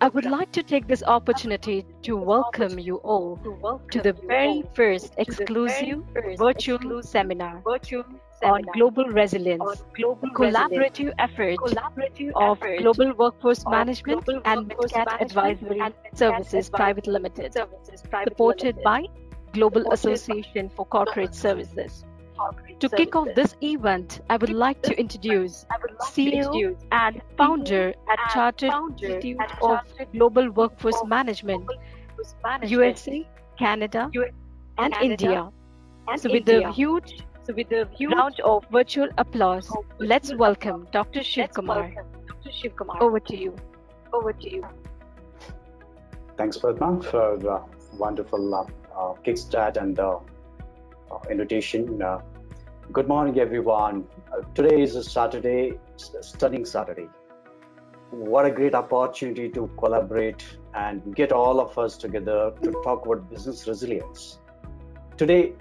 I would like to take this opportunity to welcome you all to the very first exclusive virtual seminar on global resilience, a collaborative effort of Global Workforce Management and MidCat Advisory Services Private Limited, supported by Global Association for Corporate Services. To kick off this event, I would like to introduce CEO and founder at Chartered Institute of Global Workforce Management, USA, Canada, and India. So, with a huge round of virtual applause, let's welcome Dr. Shiv Kumar. Over to you. Thanks, Padma, for the wonderful kickstart and invitation. Good morning, everyone. Today is a Saturday, stunning Saturday. What a great opportunity to collaborate and get all of us together to talk about business resilience. Today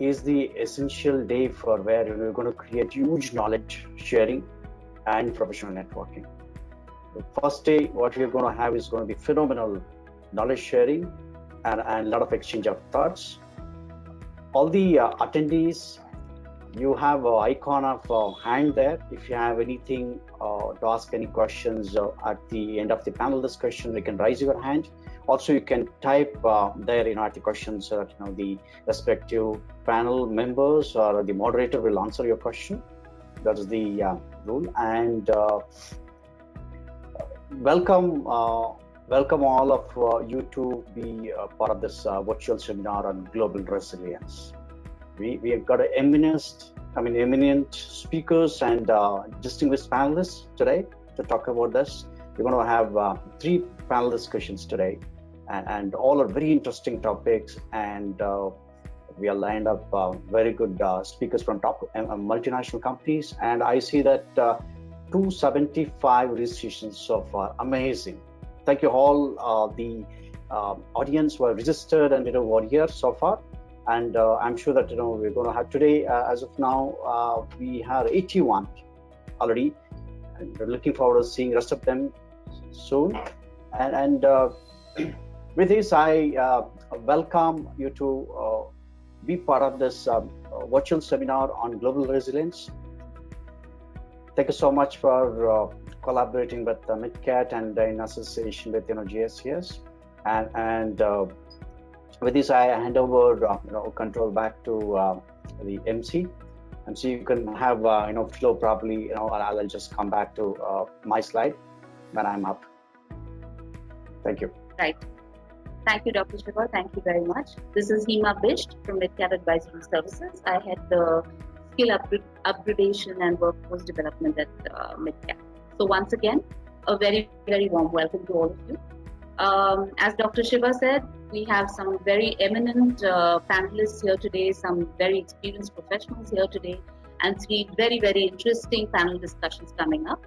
is the essential day for where we're going to create huge knowledge sharing and professional networking. The first day, what we're going to have is going to be phenomenal knowledge sharing and a lot of exchange of thoughts. All the attendees, you have an icon of hand there. If you have anything to ask any questions at the end of the panel discussion, you can raise your hand. Also, you can type there at the questions so that the respective panel members or the moderator will answer your question. That is the rule. And welcome all of you to be part of this virtual seminar on global resilience. We have got eminent speakers and distinguished panelists today to talk about this. We're going to have 3 panel discussions today, and all are very interesting topics. And we are lined up very good speakers from top multinational companies. And I see that 275 registrations so far. Amazing. Thank you all the audience who have registered and were here so far. And I'm sure that we're going to have today, as of now, we have 81 already, and we're looking forward to seeing the rest of them soon. And with this, I welcome you to be part of this virtual seminar on global resilience. Thank you so much for collaborating with MidCat and in association with GSCS. And with this, I hand over control back to the MC, and so you can have flow properly. I'll just come back to my slide when I'm up. Thank you. Right. Thank you, Dr. Shiva. Thank you very much. This is Hema Bisht from MidCat Advisory Services. I head the skill upgradation and workforce development at MidCat. So once again, a very, very warm welcome to all of you. As Dr. Shiva said, we have some very eminent panelists here today, some very experienced professionals here today, and 3 very, very interesting panel discussions coming up.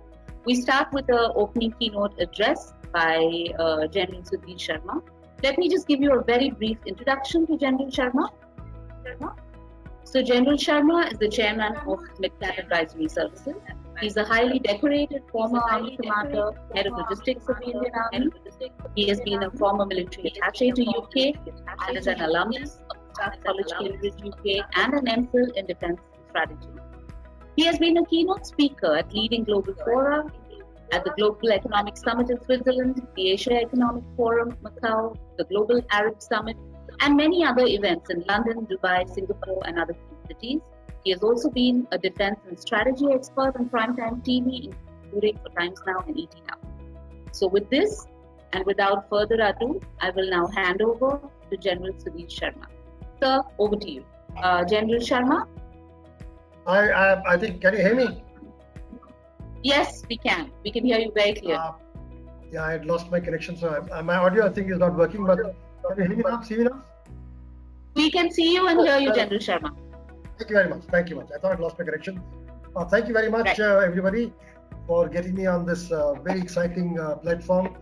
We start with an opening keynote address by General Sudhir Sharma. Let me just give you a very brief introduction to General Sharma. So General Sharma is the chairman of MidCat Advisory Services. He's a highly decorated former Army commander, head of logistics of the Indian Army. He has been a former military attaché to UK and is an alumnus of Staff College, Cambridge, UK, and an MPhil in Defence Strategy. He has been a keynote speaker at leading global fora, at the Global Economic Summit in Switzerland, the Asia Economic Forum, Macau, the Global Arab Summit, and many other events in London, Dubai, Singapore, and other cities. He has also been a defense and strategy expert on primetime TV, including for Times Now and ET Now. So with this, and without further ado, I will now hand over to General Sudhir Sharma. Sir, over to you. General Sharma? I think, can you hear me? Yes, we can. We can hear you very clearly. Yeah, I had lost my connection, so my audio, I think, is not working, but can you hear me now, see me now? We can see you and hear you, General Sharma. Thank you very much. Thank you much. I thought I lost my connection. Thank you very much, everybody, for getting me on this very exciting platform.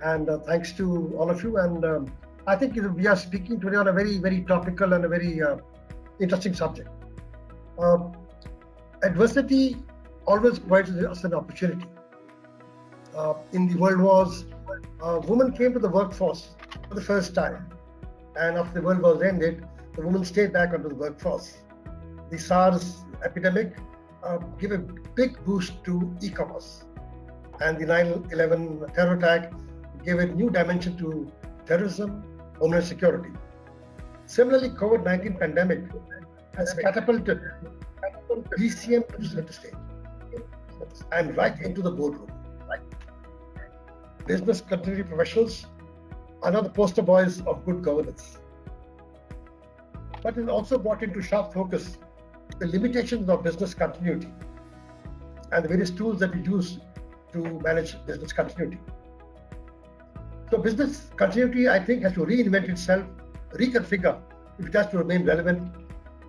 And thanks to all of you. And I think we are speaking today on a very, very topical and a very interesting subject. Adversity always provides us an opportunity. In the world wars, women came to the workforce for the first time. And after the world was ended, the women stayed back onto the workforce. The SARS epidemic gave a big boost to e-commerce. And the 9/11 terror attack gave a new dimension to terrorism, homeland security. Similarly, COVID-19 pandemic has catapulted DCM to center stage and right into the boardroom. Business continuity professionals are not the poster boys of good governance, but it also brought into sharp focus the limitations of business continuity and the various tools that we use to manage business continuity. So business continuity, I think, has to reinvent itself, reconfigure if it has to remain relevant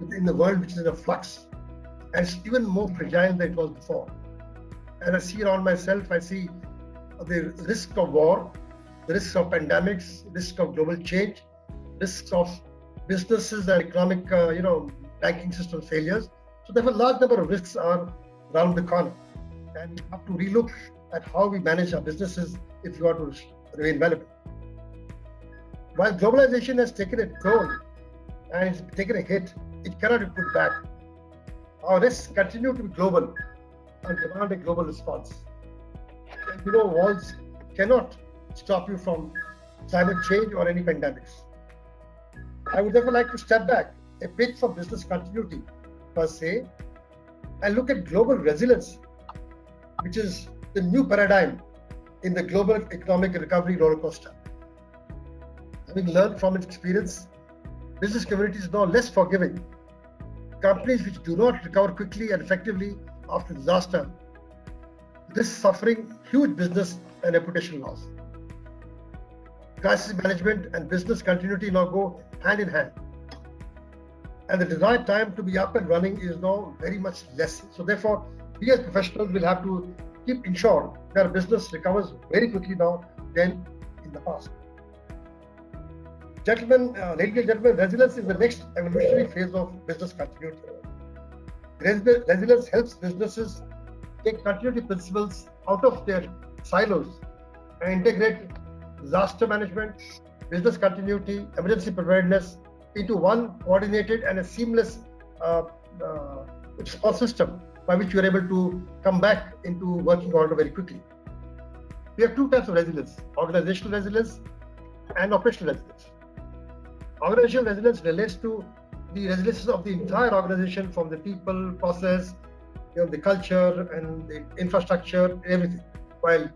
in the world which is in a flux, and it's even more fragile than it was before. And I see around myself, I see the risk of war, the risks of pandemics, risk of global change, risks of businesses and economic, banking system failures. So therefore, a large number of risks are around the corner, and we have to relook at how we manage our businesses if we want to remain relevant. While globalization has taken a toll and it's taken a hit, it cannot be put back. Our risks continue to be global and demand a global response. And walls cannot stop you from climate change or any pandemics. I would therefore like to step back a bit from business continuity per se and look at global resilience, which is the new paradigm in the global economic recovery roller coaster. Having learned from its experience, business community is now less forgiving. Companies which do not recover quickly and effectively after disaster risk suffering huge business and reputation loss. Crisis management and business continuity now go hand in hand. And the desired time to be up and running is now very much less. So therefore, we as professionals will have to keep ensured that our business recovers very quickly now than in the past. Gentlemen, ladies and gentlemen, resilience is the next evolutionary phase of business continuity. Resilience helps businesses take continuity principles out of their silos and integrate disaster management, business continuity, emergency preparedness into one coordinated and a seamless response system by which you are able to come back into working order very quickly. We have two types of resilience: organizational resilience and operational resilience. Organizational resilience relates to the resilience of the entire organization, from the people, process, the culture and the infrastructure, everything. While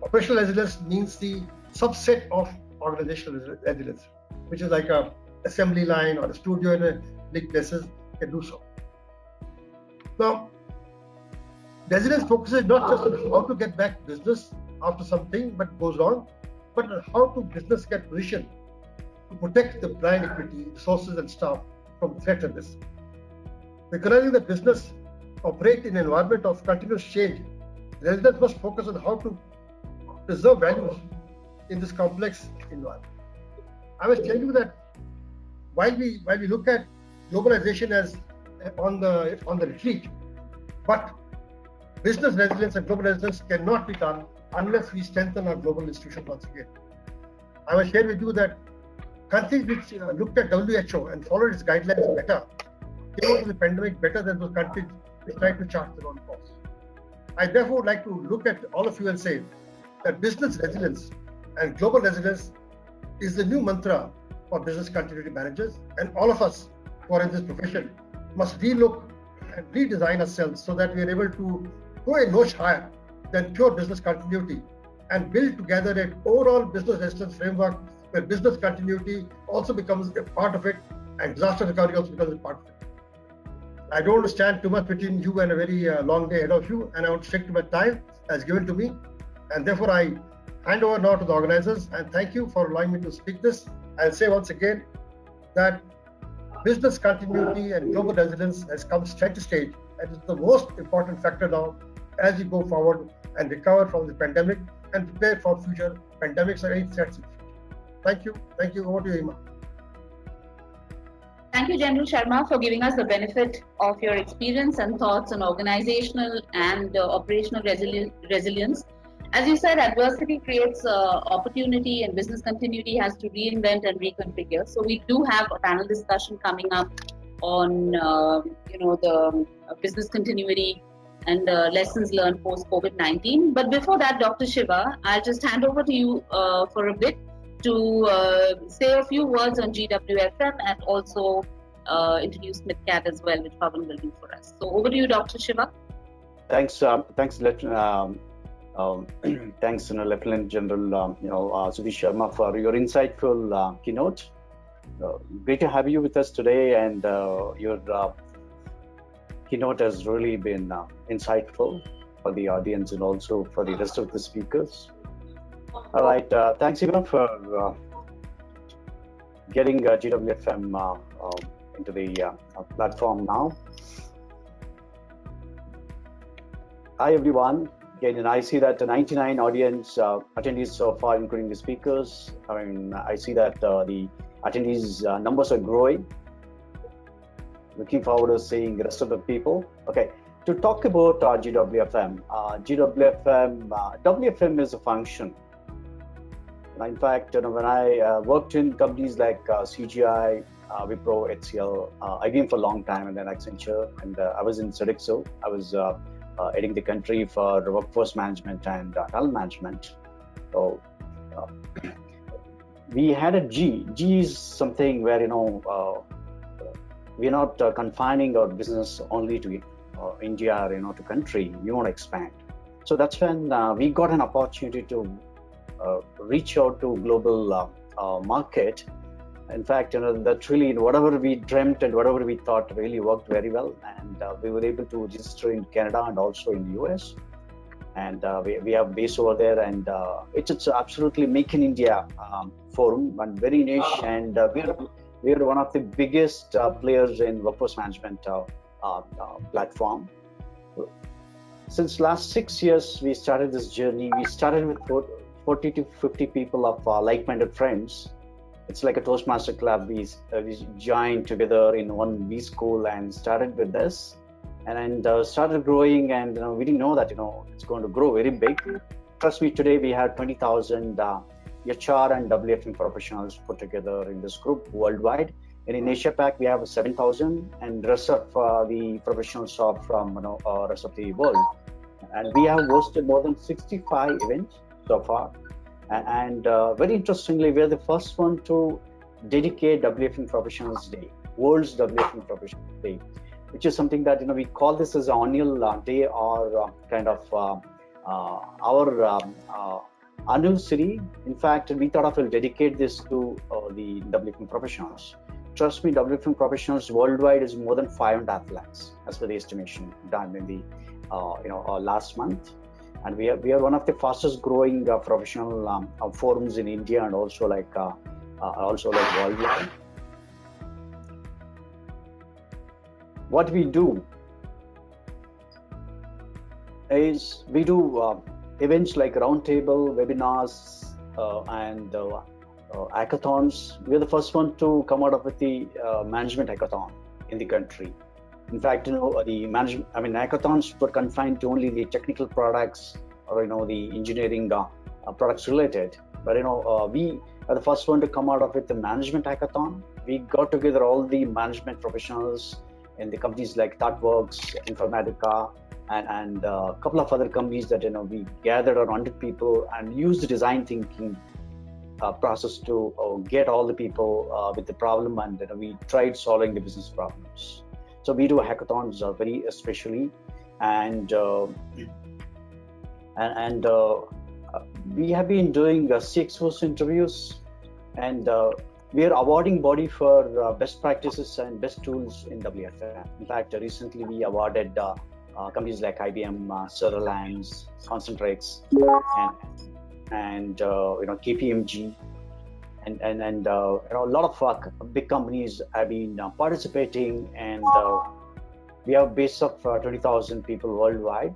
operational resilience means the subset of organizational resilience, which is like a assembly line or a studio in a big places can do so. Now, resilience focuses not just on how to get back business after something but goes wrong, but on how to business get positioned to protect the brand equity, resources and staff from threat and risk. Recognizing that business operate in an environment of continuous change, resilience must focus on how to preserve values in this complex environment. I must tell you that while we look at globalization as on the retreat, but business resilience and global resilience cannot be done unless we strengthen our global institutions once again. I will share with you that countries which looked at WHO and followed its guidelines better came out of the pandemic better than those countries which tried to chart their own course. I therefore would like to look at all of you and say that business resilience and global resilience is the new mantra for business continuity managers, and all of us who are in this profession must relook and redesign ourselves so that we are able to go a notch higher than pure business continuity and build together an overall business resilience framework where business continuity also becomes a part of it and disaster recovery also becomes a part of it. I don't want to stand too much between you and a very long day ahead of you, and I want to stick to my time as given to me, and therefore I hand over now to the organizers and thank you for allowing me to speak this. I'll say once again that business continuity and global resilience has come center stage and is the most important factor now as we go forward and recover from the pandemic and prepare for future pandemics or any threats in the future. Thank you. Thank you. Over to you, Hima. Thank you, General Sharma, for giving us the benefit of your experience and thoughts on organizational and operational resilience. As you said, adversity creates opportunity, and business continuity has to reinvent and reconfigure. So we do have a panel discussion coming up on the business continuity and lessons learned post COVID-19. But before that, Dr. Shiva, I'll just hand over to you for a bit to say a few words on GWFM and also introduce MidCat as well, which Pawan will do for us. So over to you, Dr. Shiva. Thanks, thanks, thanks, Lieutenant General, Sudhi Sharma, for your insightful keynote. Great to have you with us today, and your keynote has really been insightful for the audience and also for the rest of the speakers. All right, thanks everyone for getting GWFM into the platform now. Hi everyone. Again, I see that the 99 audience attendees so far, including the speakers. I mean, I see that the attendees numbers are growing. Looking forward to seeing the rest of the people. Okay, to talk about GWFM. WFM is a function. In fact, when I worked in companies like CGI, Wipro, HCL, IBM for a long time, and then Accenture, and I was in Sodexo. I was heading the country for workforce management and talent management. So we had a G. G is something where we're not confining our business only to India or to country. We want to expand. So that's when we got an opportunity to reach out to global market. In fact, that really whatever we dreamt and whatever we thought really worked very well, and we were able to register in Canada and also in the US, and we have base over there, and it's absolutely Make in India forum, and very niche, and we're one of the biggest players in workforce management platform. Since last 6 years, we started this journey. We started with 40 to 50 people of like-minded friends. It's like a Toastmaster club. We joined together in one B school and started with this, and started growing. And we didn't know that it's going to grow very big. Trust me, today we have 20,000 HR and WFM professionals put together in this group worldwide. And in Asia Pac, we have 7,000, and the rest of the professionals are from rest of the world. And we have hosted more than 65 events so far. And very interestingly, we're the first one to dedicate WFM Professionals Day, World's WFM Professionals Day, which is something that we call this as an annual day, or kind of our anniversary. In fact, we thought of will dedicate this to the WFM professionals. Trust me, WFM professionals worldwide is more than 5.5 lakhs, as per the estimation done in the last month. And we are one of the fastest growing professional forums in India, and also like worldwide. What we do is we do events like roundtable, webinars, and hackathons. We are the first one to come out with the management hackathon in the country. In fact, the hackathons were confined to only the technical products or the engineering products related. But we are the first one to come out with the management hackathon. We got together all the management professionals in the companies like ThoughtWorks, Informatica, and a couple of other companies that we gathered around 100 people and used the design thinking process to get all the people with the problem, and we tried solving the business problems. So we do hackathons very especially, and we have been doing CXOs interviews, and we are awarding body for best practices and best tools in WFM. In fact, recently we awarded companies like IBM, Sutherland, Concentrix, and KPMG. And a lot of big companies have been participating, and we have a base of 20,000 people worldwide.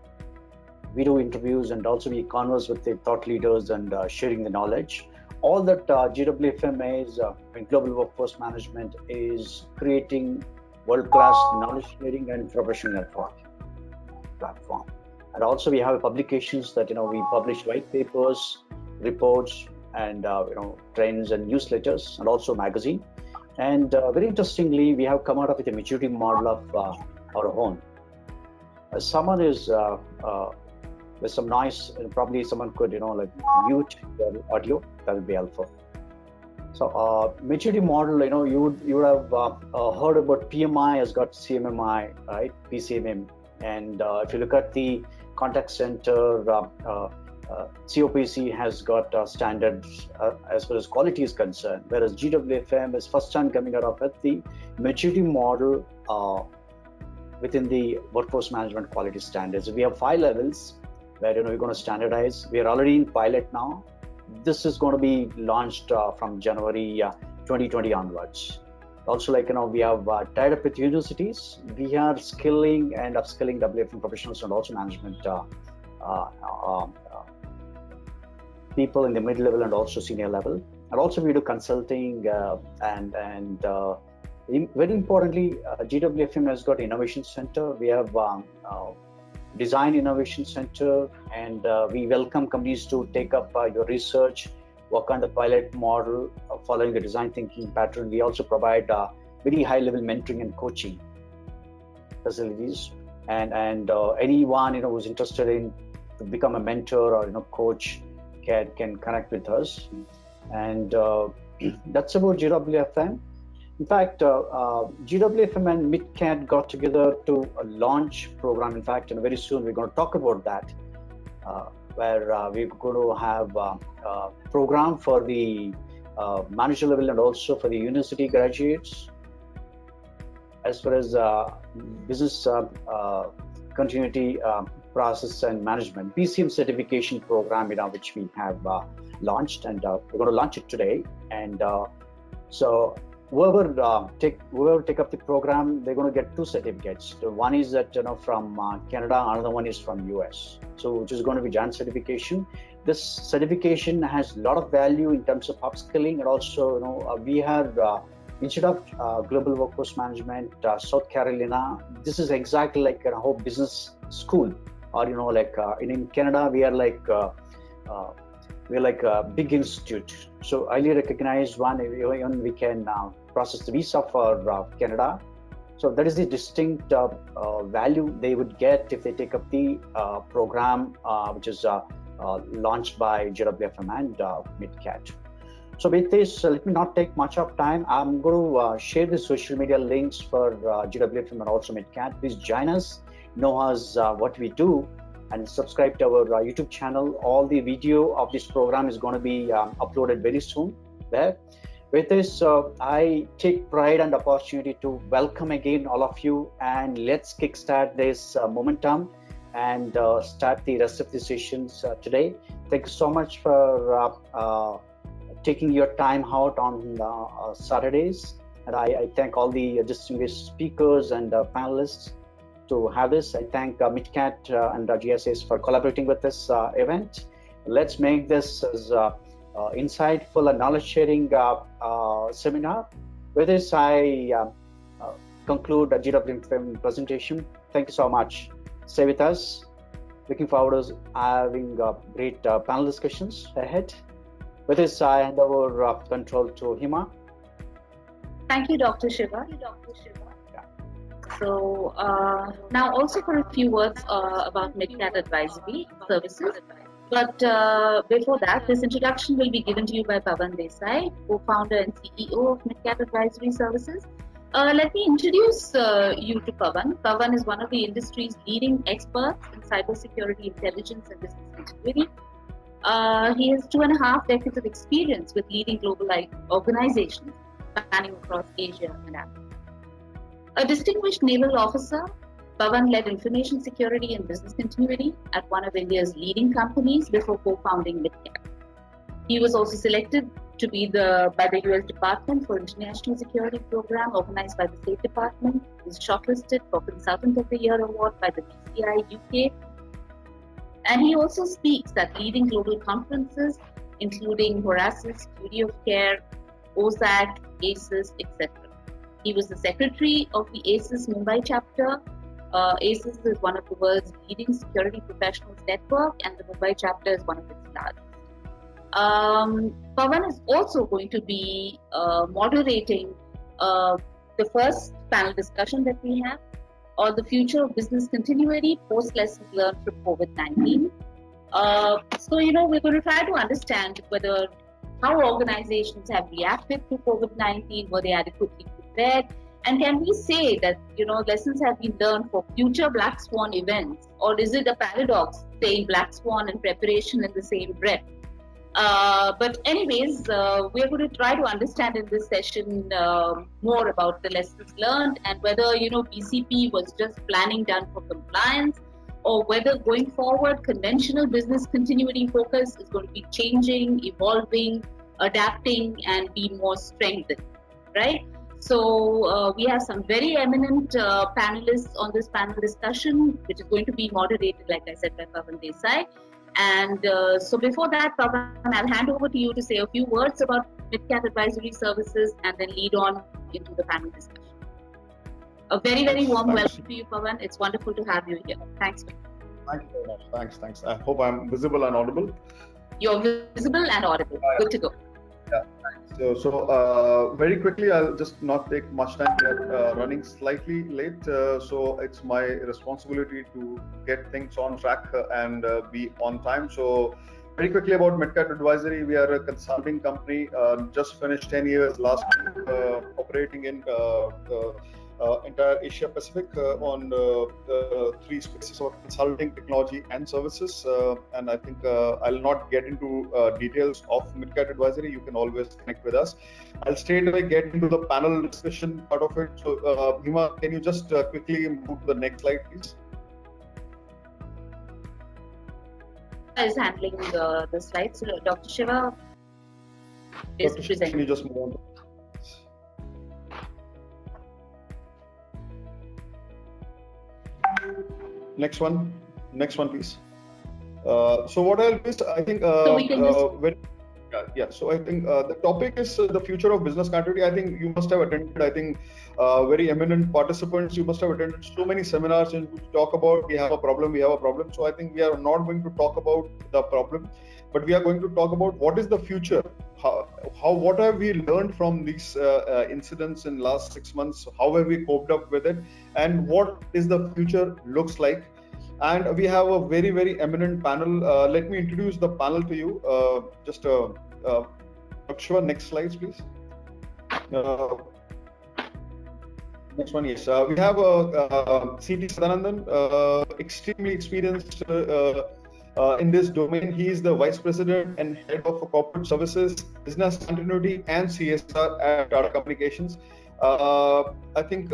We do interviews, and also we converse with the thought leaders and sharing the knowledge. All that GWFM is in global workforce management is creating world-class knowledge sharing and professional network platform. And also we have publications that, we publish white papers, reports, and, trends and newsletters, and also magazine. And very interestingly, we have come out with a maturity model of our own. Someone is with some noise, and probably someone could, mute their audio. That would be helpful. So maturity model, you would have heard about PMI has got CMMI, right? PCMM. And if you look at the contact center, COPC has got standards as far as quality is concerned, whereas GWFM is first time coming out of it, the maturity model within the workforce management quality standards. We have 5 levels where we're going to standardize. We are already in pilot now. This is going to be launched from January 2020 onwards. Also, we have tied up with universities. We are skilling and upskilling WFM professionals and also management people in the mid-level and also senior level. And also we do consulting and very importantly, GWFM has got Innovation Center. We have Design Innovation Center, and we welcome companies to take up your research, work on the pilot model, following the design thinking pattern. We also provide very high-level mentoring and coaching facilities, and anyone who's interested in to become a mentor or coach can connect with us. And that's about GWFM. In fact, GWFM and MidCat got together to launch program. In fact, very soon we're going to talk about that, where we're going to have a program for the manager level and also for the university graduates, as far as business continuity process and management, PCM certification program, which we have launched, and we're going to launch it today. And so whoever take up the program, they're going to get 2 certificates. The one is that from Canada, another one is from US. So which is going to be joint certification. This certification has a lot of value in terms of upskilling, and also we have Institute of Global Workforce Management, South Carolina. This is exactly like a whole business school, or in Canada we are we're like a big institute, so highly recognized one. Even we can process the visa for Canada. So that is the distinct value they would get if they take up the program, which is launched by GWFM and MidCat. So with this, let me not take much of time. I'm going to share the social media links for GWFM and also MidCat. Please join us, know us, what we do, and subscribe to our YouTube channel. All the video of this program is going to be uploaded very soon there. With this, I take pride and opportunity to welcome again all of you, and let's kickstart this momentum and start the rest of the sessions today. Thank you so much for taking your time out on Saturdays, and I thank all the distinguished speakers and panelists to have this. I thank MidCat and GSS for collaborating with this event. Let's make this as insightful and knowledge-sharing seminar. With this, I conclude the GWFM presentation. Thank you so much. Stay with us. Looking forward to having great panel discussions ahead. With this, I hand over control to Hima. Thank you, Dr. Shiva. So now also for a few words about MidCat Advisory Services. But before that, this introduction will be given to you by Pawan Desai, co-founder and CEO of MidCat Advisory Services. Let me introduce you to Pawan. Pawan is one of the industry's leading experts in cybersecurity, intelligence, and business continuity. He has 2.5 decades of experience with leading global organizations spanning across Asia and Africa. A distinguished naval officer, Pawan led information security and business continuity at one of India's leading companies before co-founding MidCat. He was also selected to be by the US Department for International Security Program organized by the State Department. He was shortlisted for Consultant of the Year award by the BCI UK. And he also speaks at leading global conferences, including Horasis, Duty of Care, OSAC, ACES, etc. He was the secretary of the ACES Mumbai chapter ACES is one of the world's leading security professionals network, and the Mumbai chapter is one of its largest. Pawan is also going to be moderating the first panel discussion that we have on the future of business continuity post lessons learned from COVID-19. So, we're going to try to understand whether how organizations have reacted to COVID-19, were they adequately prepared, and can we say that, lessons have been learned for future Black Swan events, or is it a paradox saying Black Swan and preparation in the same breath? But anyways, we're going to try to understand in this session more about the lessons learned and whether, BCP was just planning done for compliance, or whether going forward, conventional business continuity focus is going to be changing, evolving, adapting, and be more strengthened, right? So we have some very eminent panelists on this panel discussion, which is going to be moderated, like I said, by Pawan Desai. And so before that, Pawan, I'll hand over to you to say a few words about Midcap Advisory Services and then lead on into the panel discussion. A very, very warm welcome to you, Pawan. It's wonderful to have you here. Thanks. Thank you very much. Thanks. I hope I'm visible and audible. You're visible and audible. Good to go. Yeah, thanks. So very quickly, I'll just not take much time. We are running slightly late, so it's my responsibility to get things on track and be on time. So very quickly about Midcap Advisory, we are a consulting company, just finished 10 years last year, operating in entire Asia Pacific on three spaces of consulting, technology, and services. And I think I'll not get into details of Midcap Advisory. You can always connect with us. I'll straight away get into the panel discussion part of it. So, Hima, can you just quickly move to the next slide, please? Is handling the slides. So Dr. Shiva is presenting. Can you just move on? Next one, please. So what I'll do is, I think, so we can So I think the topic is the future of business continuity. I think you must have attended, very eminent participants. You must have attended so many seminars in which talk about we have a problem. So I think we are not going to talk about the problem, but we are going to talk about what is the future. What have we learned from these incidents in last 6 months? How have we coped up with it? And what is the future looks like? And we have a very, very eminent panel. Let me introduce the panel to you. Dr. Shiva, next slides, please. Next one, yes. We have C.T. Sadanandan, extremely experienced in this domain. He is the Vice President and Head of Corporate Services, Business Continuity and CSR at Tata Communications. I think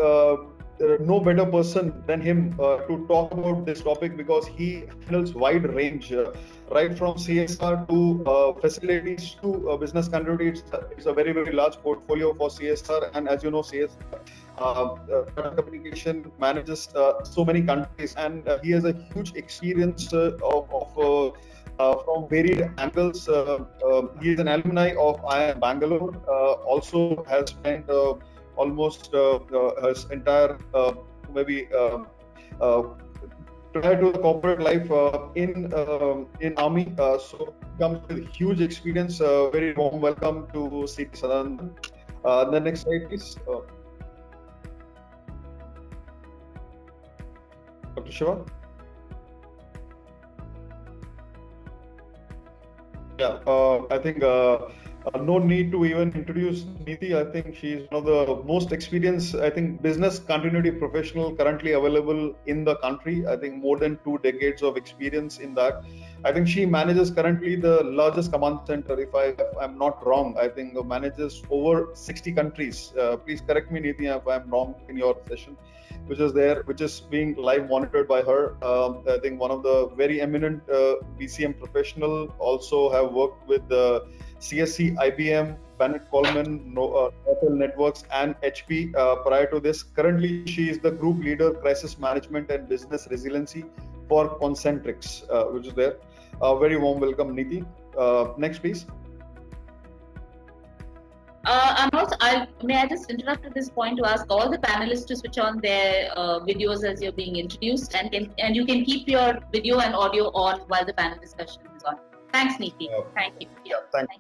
there are no better person than him to talk about this topic, because he handles wide range, right from CSR to facilities to business continuity. It's a very, very large portfolio for CSR, and as you know, CSR Tata Communication manages so many countries, and he has a huge experience from varied angles. He is an alumni of IIM Bangalore. Also has spent almost his entire prior to the corporate life in army. So comes with huge experience. Very warm welcome to C.T. Sadanandan. The next slide, please. Dr. Shiva. Yeah, I think no need to even introduce Neeti. I think she's one of the most experienced, business continuity professional currently available in the country. I think more than 2 decades of experience in that. I think she manages currently the largest command center. If I'm not wrong, I think manages over 60 countries. Please correct me, Neeti, if I'm wrong in your session, which is being live monitored by her. I think one of the very eminent BCM professional, also have worked with CSC, IBM, Bennett Coleman, Nortel Networks, and HP prior to this. Currently, she is the group leader, crisis management and business resiliency for Concentrix, which is there. Very warm welcome, Neeti. Next, please. May I just interrupt at this point to ask all the panelists to switch on their videos as you're being introduced, and you can keep your video and audio on while the panel discussion is on. Thanks, Neeti. Thank you. Yeah, thanks.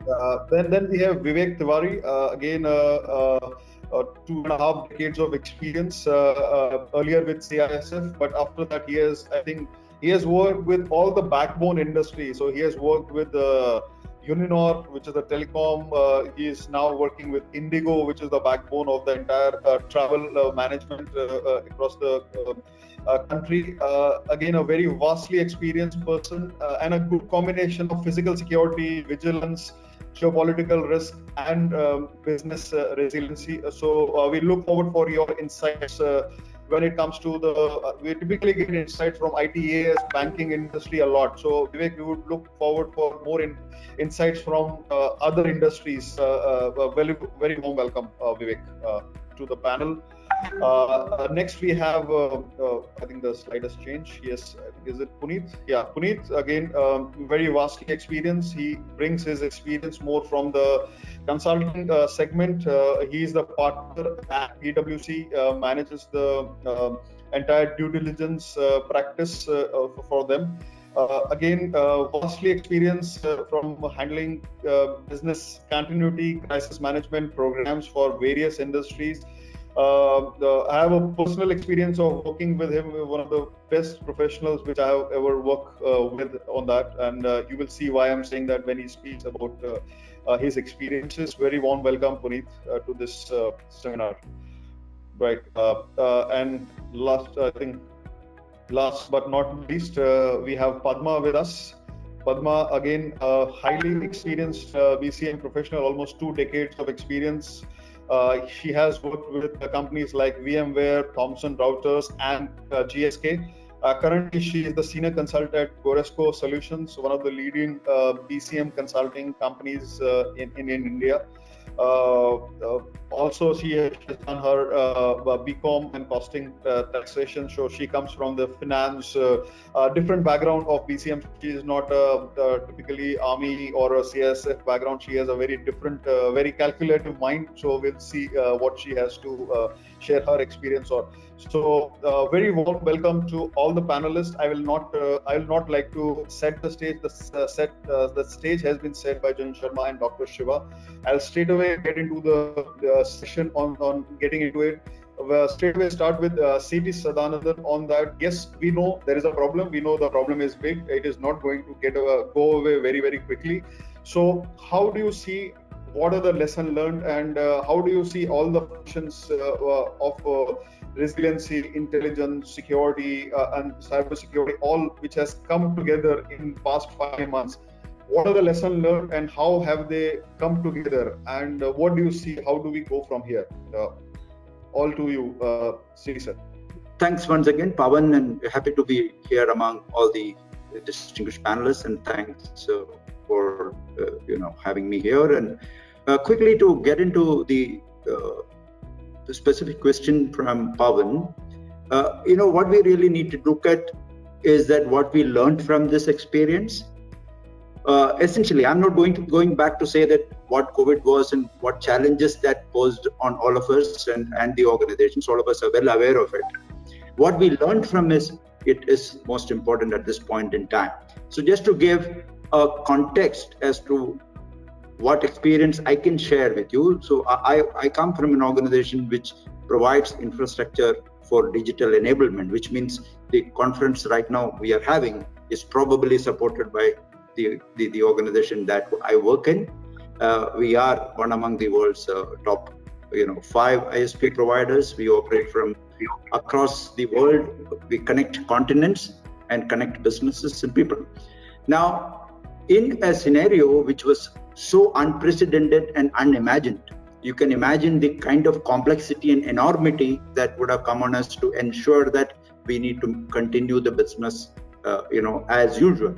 Then we have Vivek Tiwari, again 2.5 decades of experience, earlier with CISF, but after that he has worked with all the backbone industry. So he has worked with Uninor, which is the telecom. He is now working with Indigo, which is the backbone of the entire travel management across the country. Again, a very vastly experienced person and a good combination of physical security, vigilance, geopolitical risk, and business resiliency. So we look forward for your insights when it comes to we typically get insights from ITAS, banking industry a lot. So Vivek, we would look forward for more insights from other industries. Very, very warm welcome, Vivek, to the panel. Next we have, I think the slide has changed. Yes, I think, is it Puneet? Yeah, Puneet, again, very vast experience. He brings his experience more from the consulting segment. He is the partner at PwC, manages the entire due diligence practice for them. Again, vastly experience from handling business continuity, crisis management programs for various industries. I have a personal experience of working with him, one of the best professionals which I have ever worked with on that, and you will see why I'm saying that when he speaks about his experiences. Very warm welcome, Puneet, to this seminar. Right, and last but not least, we have Padma with us. Padma, again, highly experienced BCM professional, almost 2 decades of experience. She has worked with companies like VMware, Thomson Reuters, and GSK. Currently, she is the senior consultant at Goresco Solutions, one of the leading BCM consulting companies in India. Also, she has done her BCom and costing taxation. So she comes from the finance, different background of BCM. She is not typically Army or a CSF background. She has a very different, very calculative mind. So we'll see what she has to share her experience on. So very warm welcome to all the panelists. I will not like to set the stage. The stage has been set by Jan Sharma and Dr. Shiva. I'll straight away get into the session on getting into it. Straight away start with C.T. Sadanandan on that. Yes, we know there is a problem. We know the problem is big. It is not going to go away very, very quickly. So how do you see, what are the lessons learned, and how do you see all the functions of resiliency, intelligence, security, and cyber security, all which has come together in past 5 months? What are the lessons learned and how have they come together? And what do you see? How do we go from here? All to you, Sri sir. Thanks once again, Pawan, and happy to be here among all the distinguished panelists. And thanks for having me here. And quickly to get into the specific question from Pawan, what we really need to look at is that what we learned from this experience. Essentially, I'm not going back to say that what COVID was and what challenges that posed on all of us and the organizations. All of us are well aware of it. What we learned from it is most important at this point in time. So just to give a context as to what experience I can share with you. So I come from an organization which provides infrastructure for digital enablement, which means the conference right now we are having is probably supported by the organization that I work in. We are one among the world's top 5 ISP providers. We operate from across the world. We connect continents and connect businesses and people. Now, in a scenario which was so unprecedented and unimagined, you can imagine the kind of complexity and enormity that would have come on us to ensure that we need to continue the business, as usual.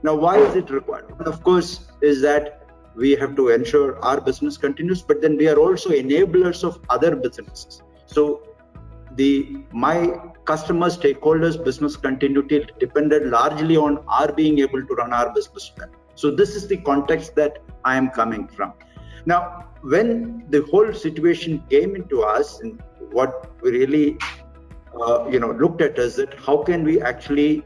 Now, why is it required? Of course, is that we have to ensure our business continues, but then we are also enablers of other businesses. So my customers, stakeholders, business continuity depended largely on our being able to run our business well. So this is the context that I am coming from. Now, when the whole situation came into us, and what we really looked at is that how can we actually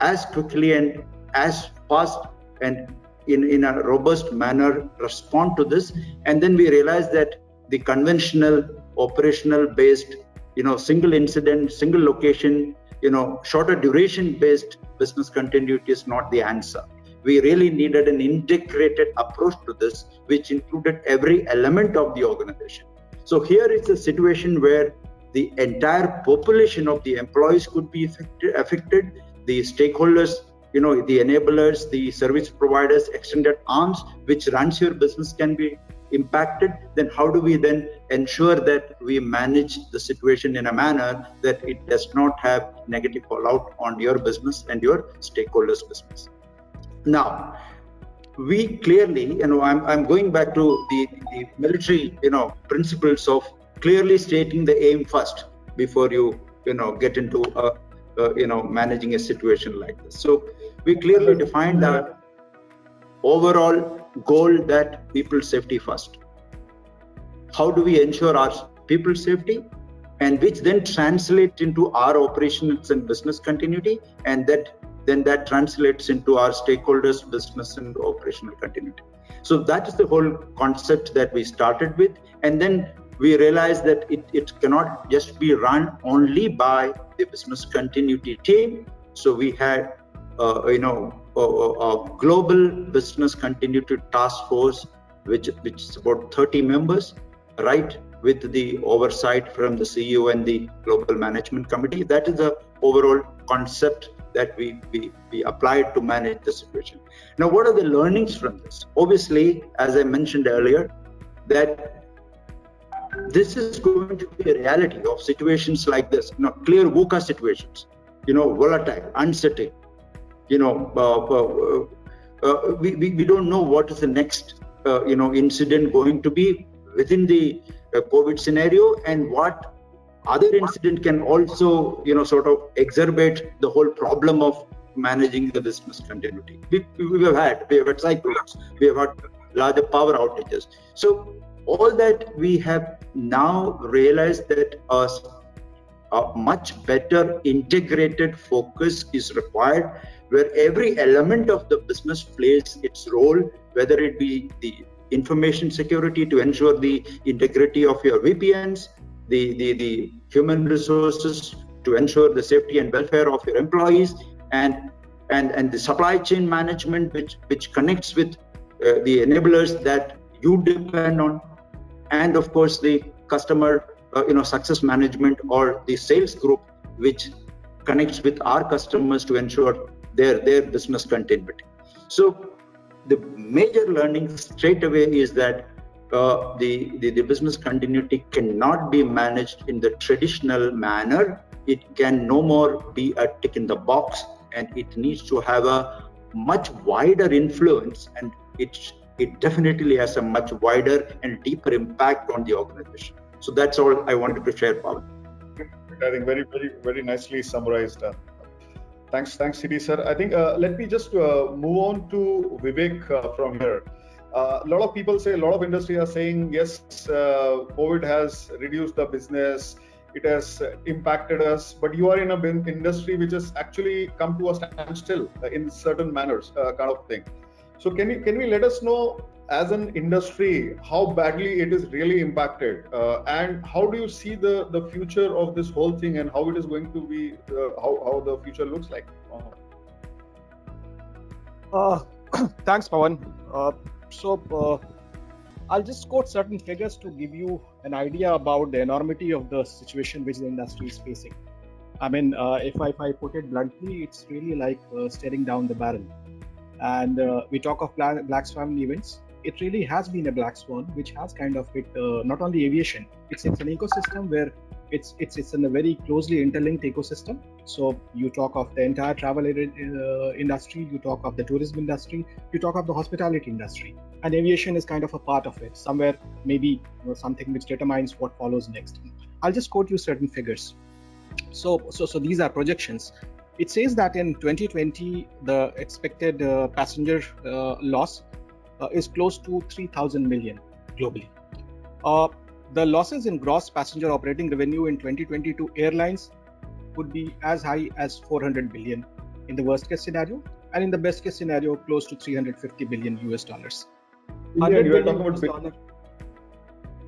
as quickly and as fast and in a robust manner respond to this. And then we realized that the conventional operational based, single incident, single location, shorter duration based business continuity is not the answer. We really needed an integrated approach to this, which included every element of the organization. So here is a situation where the entire population of the employees could be affected, the stakeholders, the enablers, the service providers, extended arms, which runs your business can be impacted. Then how do we then ensure that we manage the situation in a manner that it does not have negative fallout on your business and your stakeholders' business? Now, we clearly, I'm going back to the military, principles of clearly stating the aim first before you, get into managing a situation like this. So we clearly defined the overall goal that people safety first. How do we ensure our people safety, and which then translate into our operations and business continuity, and that translates into our stakeholders' business and operational continuity. So that is the whole concept that we started with, and then we realized that it cannot just be run only by the business continuity team. So we had a global business continuity task force, which is about 30 members, right, with the oversight from the CEO and the global management committee. That is the overall concept that we applied to manage the situation. Now, what are the learnings from this? Obviously, as I mentioned earlier, that this is going to be a reality of situations like this, clear VUCA situations, volatile, uncertain, we don't know what is the next, incident going to be within the COVID scenario, and what other incident can also, sort of exacerbate the whole problem of managing the business continuity. We have had cyclones, we have had larger power outages. So all that we have now realized that a much better integrated focus is required, where every element of the business plays its role, whether it be the information security to ensure the integrity of your VPNs, the human resources to ensure the safety and welfare of your employees, and the supply chain management, which connects with the enablers that you depend on, and of course the customer success management or the sales group, which connects with our customers to ensure their business continuity. So the major learning straight away is that the business continuity cannot be managed in the traditional manner. It can no more be a tick in the box, and it needs to have a much wider influence, and it definitely has a much wider and deeper impact on the organization. So that's all I wanted to share, Pawan. I think very, very, very nicely summarized. Thanks, CD sir. I think let me just move on to Vivek from here. A lot of people say, a lot of industry are saying, yes, COVID has reduced the business, it has impacted us, but you are in an industry which has actually come to a standstill in certain manners, kind of thing. So can we let us know, as an industry, how badly it is really impacted, and how do you see the future of this whole thing, and how it is going to be, how the future looks like? Thanks, Pawan. I'll just quote certain figures to give you an idea about the enormity of the situation which the industry is facing. I mean, if I put it bluntly, it's really like staring down the barrel. And we talk of black swan events. It really has been a black swan, which has kind of hit not only aviation. It's an ecosystem where it's in a very closely interlinked ecosystem. So you talk of the entire travel industry, you talk of the tourism industry, you talk of the hospitality industry, and aviation is kind of a part of it. Somewhere maybe something which determines what follows next. I'll just quote you certain figures. So these are projections. It says that in 2020 the expected passenger loss is close to 3,000 million. globally. The losses in gross passenger operating revenue in 2022 airlines would be as high as 400 billion in the worst case scenario, and in the best case scenario, close to 350 billion US dollars. India, you are talking about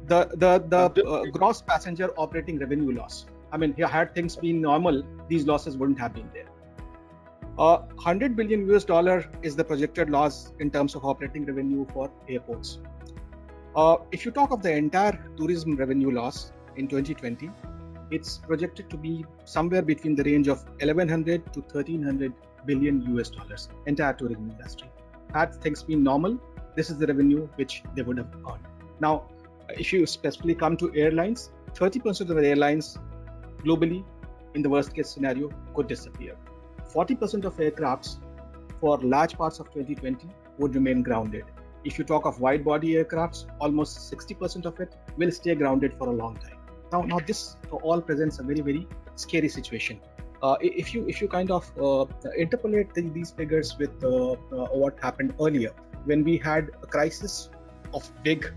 the gross passenger operating revenue loss. I mean, had things been normal, these losses wouldn't have been there. 100 billion US dollar is the projected loss in terms of operating revenue for airports. If you talk of the entire tourism revenue loss in 2020, it's projected to be somewhere between the range of 1100 to 1300 billion US dollars, entire tourism industry. Had things been normal, this is the revenue which they would have earned. Now, if you specifically come to airlines, 30% of the airlines globally, in the worst case scenario, could disappear. 40% of aircrafts for large parts of 2020 would remain grounded. If you talk of wide body aircrafts, almost 60% of it will stay grounded for a long time. Now this all presents a very, very scary situation. If you kind of interpolate these figures with what happened earlier, when we had a crisis of big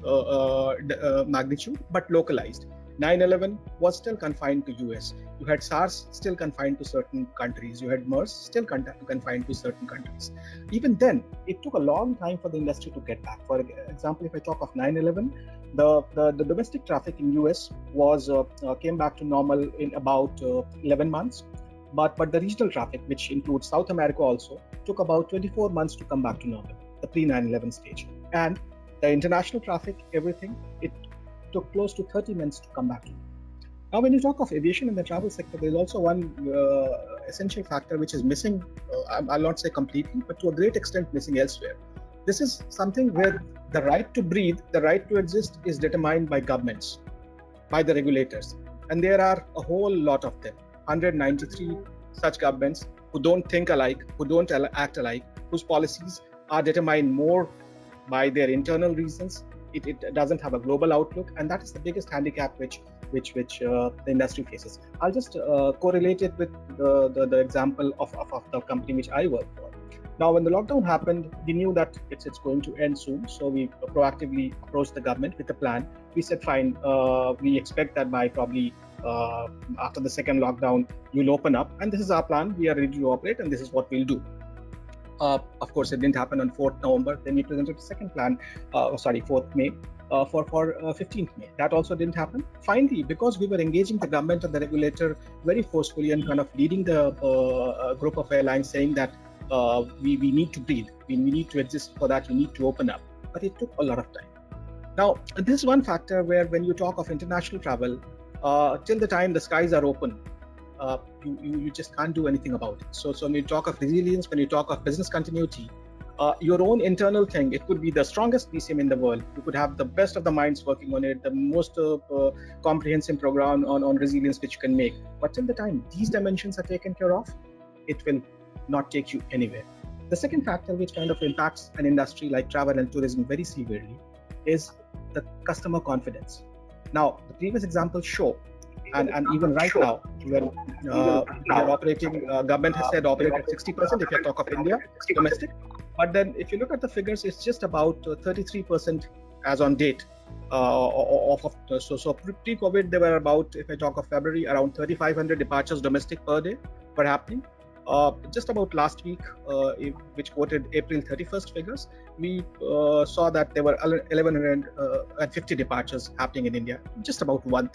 magnitude but localized. 9/11 was still confined to US. You had SARS still confined to certain countries. You had MERS still confined to certain countries. Even then, it took a long time for the industry to get back. For example, if I talk of 9/11, the domestic traffic in US was came back to normal in about 11 months. But the regional traffic, which includes South America also, took about 24 months to come back to normal, the pre-9/11 stage. And the international traffic, everything, it took close to 30 months to come back to. Now, when you talk of aviation in the travel sector, there's also one essential factor which is missing. I'll not say completely, but to a great extent missing elsewhere. This is something where the right to breathe, the right to exist is determined by governments, by the regulators. And there are a whole lot of them, 193 such governments who don't think alike, who don't act alike, whose policies are determined more by their internal reasons. It doesn't have a global outlook, and that is the biggest handicap which the industry faces. I'll just correlate it with the example of the company which I work for. Now, when the lockdown happened, we knew that it's going to end soon, so we proactively approached the government with a plan. We said, fine, we expect that by probably after the second lockdown, you'll open up, and this is our plan. We are ready to operate, and this is what we'll do. Of course, it didn't happen on 4th November. Then we presented the second plan, 4th May, for 15th May. That also didn't happen. Finally, because we were engaging the government and the regulator very forcefully and kind of leading the group of airlines saying that we need to breathe, we need to exist, for that we need to open up. But it took a lot of time. Now, this is one factor where when you talk of international travel, till the time the skies are open, you just can't do anything about it. So when you talk of resilience, when you talk of business continuity, your own internal thing, it could be the strongest BCM in the world. You could have the best of the minds working on it, the most comprehensive program on resilience which you can make. But till the time these dimensions are taken care of, it will not take you anywhere. The second factor which kind of impacts an industry like travel and tourism very severely is the customer confidence. Now, the previous examples show, and even right now, when we are operating, government has said operate at 60% if you talk of India, domestic. But then if you look at the figures, it's just about 33% as on date. So pre-COVID, there were about, if I talk of February, around 3,500 departures domestic per day were happening. Just about last week, which quoted April 31st figures, we saw that there were 1,150 departures happening in India, just about 1/3.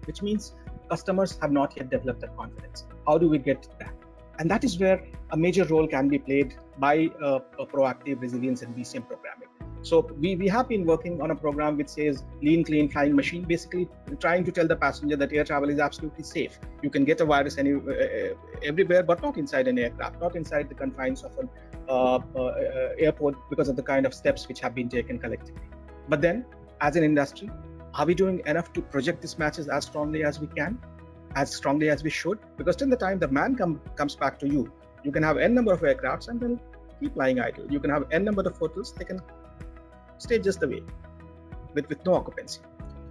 Which means customers have not yet developed that confidence. How do we get that? And that is where a major role can be played by a proactive resilience and BCM programming. So we have been working on a program which says lean, clean, flying machine, basically trying to tell the passenger that air travel is absolutely safe. You can get a virus everywhere, but not inside an aircraft, not inside the confines of an airport, because of the kind of steps which have been taken collectively. But then, as an industry, are we doing enough to project these matches as strongly as we can, as strongly as we should? Because till the time the man comes back to you, you can have n number of aircrafts and they'll keep lying idle. You can have n number of hotels, they can stay just the way, with no occupancy.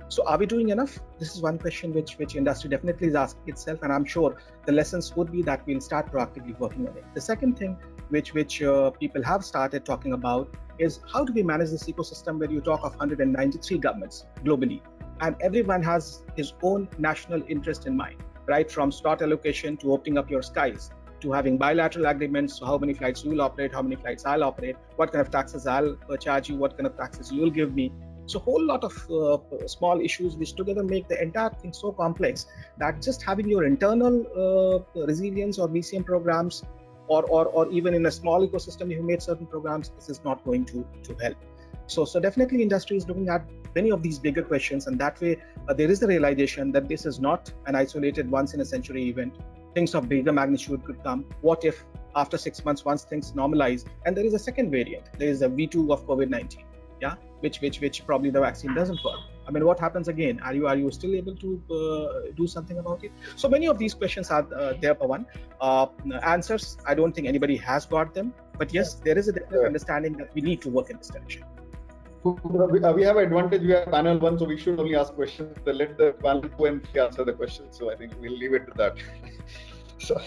So are we doing enough? This is one question which industry definitely is asking itself, and I'm sure the lessons would be that we'll start proactively working on it. The second thing which people have started talking about, is how do we manage this ecosystem where you talk of 193 governments globally, and everyone has his own national interest in mind, right? From slot allocation to opening up your skies, to having bilateral agreements, so how many flights you will operate, how many flights I'll operate, what kind of taxes I'll charge you, what kind of taxes you'll give me. So a whole lot of small issues which together make the entire thing so complex that just having your internal resilience or BCM programs, or even in a small ecosystem you made certain programs, this is not going to help. So definitely industry is looking at many of these bigger questions, and that way there is a realization that this is not an isolated once in a century event. Things of bigger magnitude could come. What if after 6 months, once things normalize, and there is a second variant, there is a V2 of COVID-19, yeah, which probably the vaccine doesn't work. I mean, what happens again? Are you still able to do something about it? So many of these questions are there, Pawan. Answers, I don't think anybody has got them, but yes, there is a definite understanding that we need to work in this direction. We have an advantage. We have panel one, so we should only ask questions. Let the panel two and three answer the questions. So I think we'll leave it to that. So,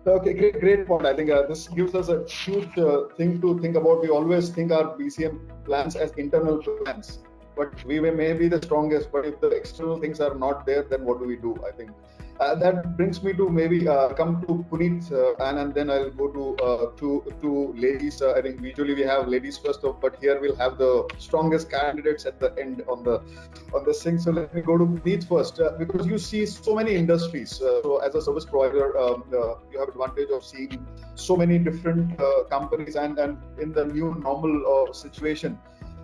okay, great point. I think this gives us a huge thing to think about. We always think our BCM plans as internal plans, but we may be the strongest. But if the external things are not there, then what do we do? I think that brings me to maybe come to Puneet, and then I'll go to ladies. I think usually we have ladies first, but here we'll have the strongest candidates at the end on the thing. So let me go to Puneet first, because you see so many industries. So as a service provider, you have advantage of seeing so many different companies, and in the new normal situation,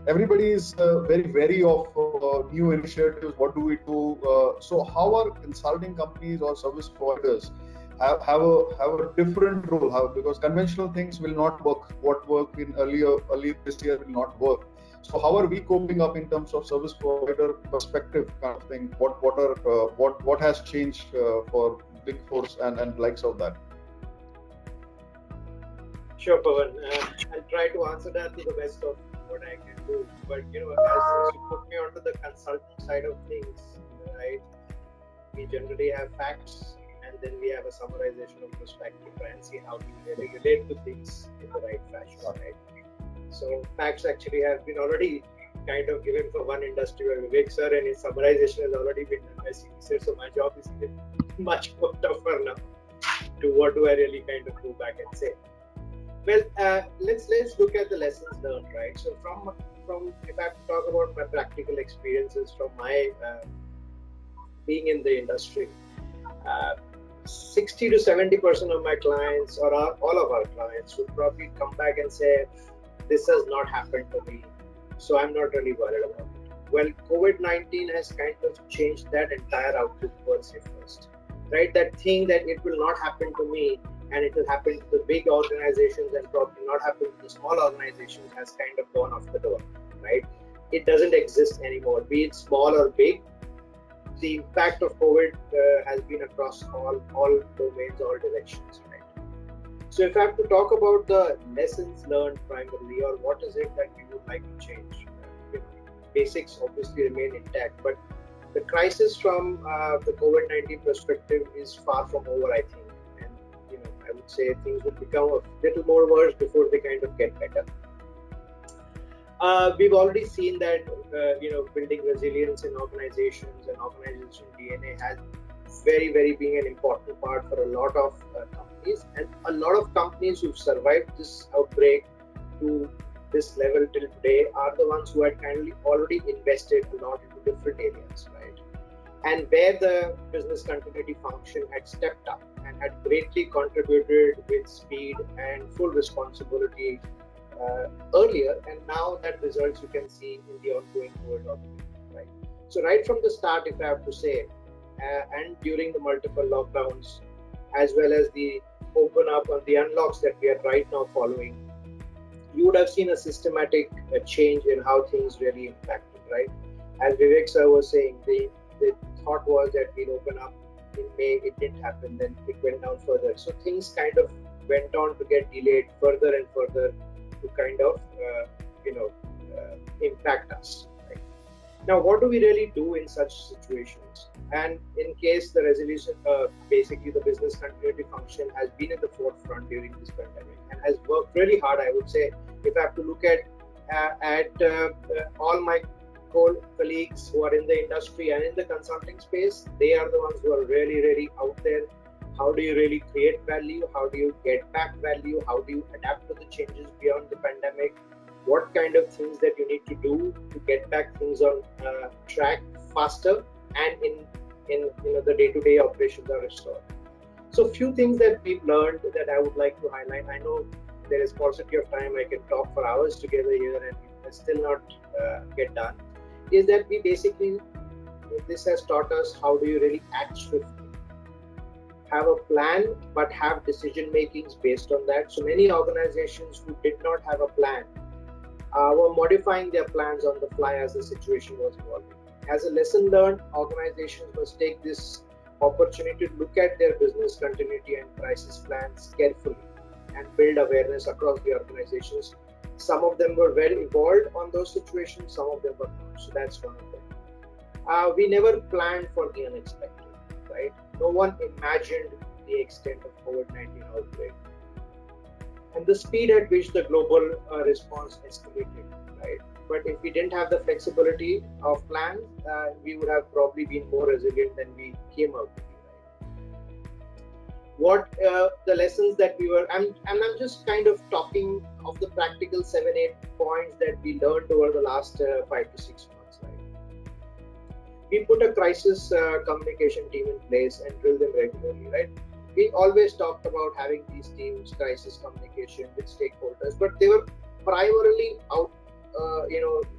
everybody is very wary of new initiatives. What do we do? So how are consulting companies or service providers have a different role? Because conventional things will not work. What worked in earlier this year will not work. So how are we coping up in terms of service provider perspective kind of thing? What has changed for Big Fours and likes of that? Sure, Pawan. I'll try to answer that to the best of what I can do. But as you put me onto the consulting side of things, right? We generally have facts, and then we have a summarization of perspective and see how we really relate to things in the right fashion, right? So facts actually have been already kind of given for one industry by Vivek sir, and his summarization has already been done by CP sir. So my job is even much more tougher now to what do I really kind of go back and say. Well, let's look at the lessons learned, right? So from if I have to talk about my practical experiences from my being in the industry, 60 to 70% of my clients, or all of our clients, would probably come back and say, this has not happened to me, so I'm not really worried about it. Well, COVID-19 has kind of changed that entire outlook per se first, right? That thing that it will not happen to me, and it will happen to the big organizations and probably not happen to the small organizations, has kind of gone off the door, right? It doesn't exist anymore, be it small or big. The impact of COVID has been across all domains, all directions, right? So if I have to talk about the lessons learned primarily, or what is it that we would like to change, basics obviously remain intact, but the crisis from the COVID-19 perspective is far from over, I think. I would say things will become a little more worse before they kind of get better. We've already seen that building resilience in organizations and organization DNA has very, very being an important part for a lot of companies, and a lot of companies who've survived this outbreak to this level till today are the ones who had kindly already invested a lot into different areas, right? And where the business continuity function had stepped up and had greatly contributed with speed and full responsibility earlier, and now that results you can see in the ongoing world of it, right? So right from the start, if I have to say, and during the multiple lockdowns, as well as the open up on the unlocks that we are right now following, you would have seen a systematic change in how things really impacted, right? As Vivek sir was saying, the thought was that we'll open up in May, it didn't happen, then it went down further. So things kind of went on to get delayed further and further to kind of, impact us, right? Now, what do we really do in such situations? And in case the resolution, basically the business continuity function has been at the forefront during this pandemic and has worked really hard. I would say, if I have to look at all my colleagues who are in the industry and in the consulting space, they are the ones who are really out there. How do you really create value? How do you get back value? How do you adapt to the changes beyond the pandemic? What kind of things that you need to do to get back things on track faster and in the day-to-day operations are restored. So few things that we've learned that I would like to highlight. I know there is paucity of time. I can talk for hours together here and still not get done. Is that we basically, this has taught us how do you really act swiftly. Have a plan, but have decision makings based on that. So many organizations who did not have a plan were modifying their plans on the fly as the situation was evolving. As a lesson learned, organizations must take this opportunity to look at their business continuity and crisis plans carefully and build awareness across the organizations. Some of them were well evolved on those situations, some of them were not. So that's one of them. We never planned for the unexpected, right? No one imagined the extent of COVID-19 outbreak and the speed at which the global response escalated, right? But if we didn't have the flexibility of plans, we would have probably been more resilient than we came out to be, right? What the lessons that we were, I'm just kind of talking of the practical 7-8 points that we learned over the last 5 to 6 months, right? We put a crisis communication team in place and drill them regularly, right? We always talked about having these teams, crisis communication with stakeholders, but they were primarily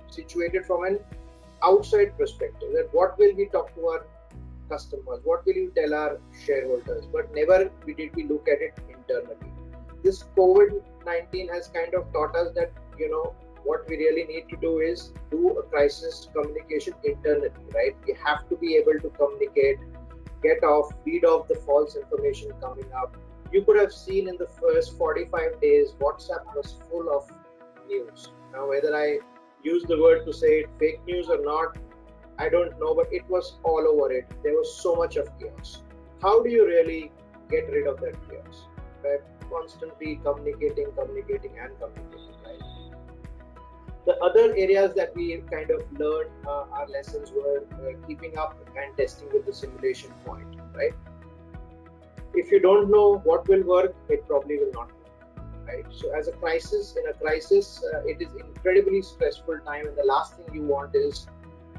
situated from an outside perspective. That what will we talk to our customers? What will you tell our shareholders? But never did we look at it internally. This COVID-19 has kind of taught us that, what we really need to do is do a crisis communication internally, right? We have to be able to communicate, feed off the false information coming up. You could have seen in the first 45 days, WhatsApp was full of news. Now, whether I use the word to say it fake news or not, I don't know, but it was all over it. There was so much of chaos. How do you really get rid of that chaos? By constantly communicating, right? The other areas that we kind of learned our lessons were keeping up and testing with the simulation point, right? If you don't know what will work, it probably will not work, right? So in a crisis, it is incredibly stressful time, and the last thing you want is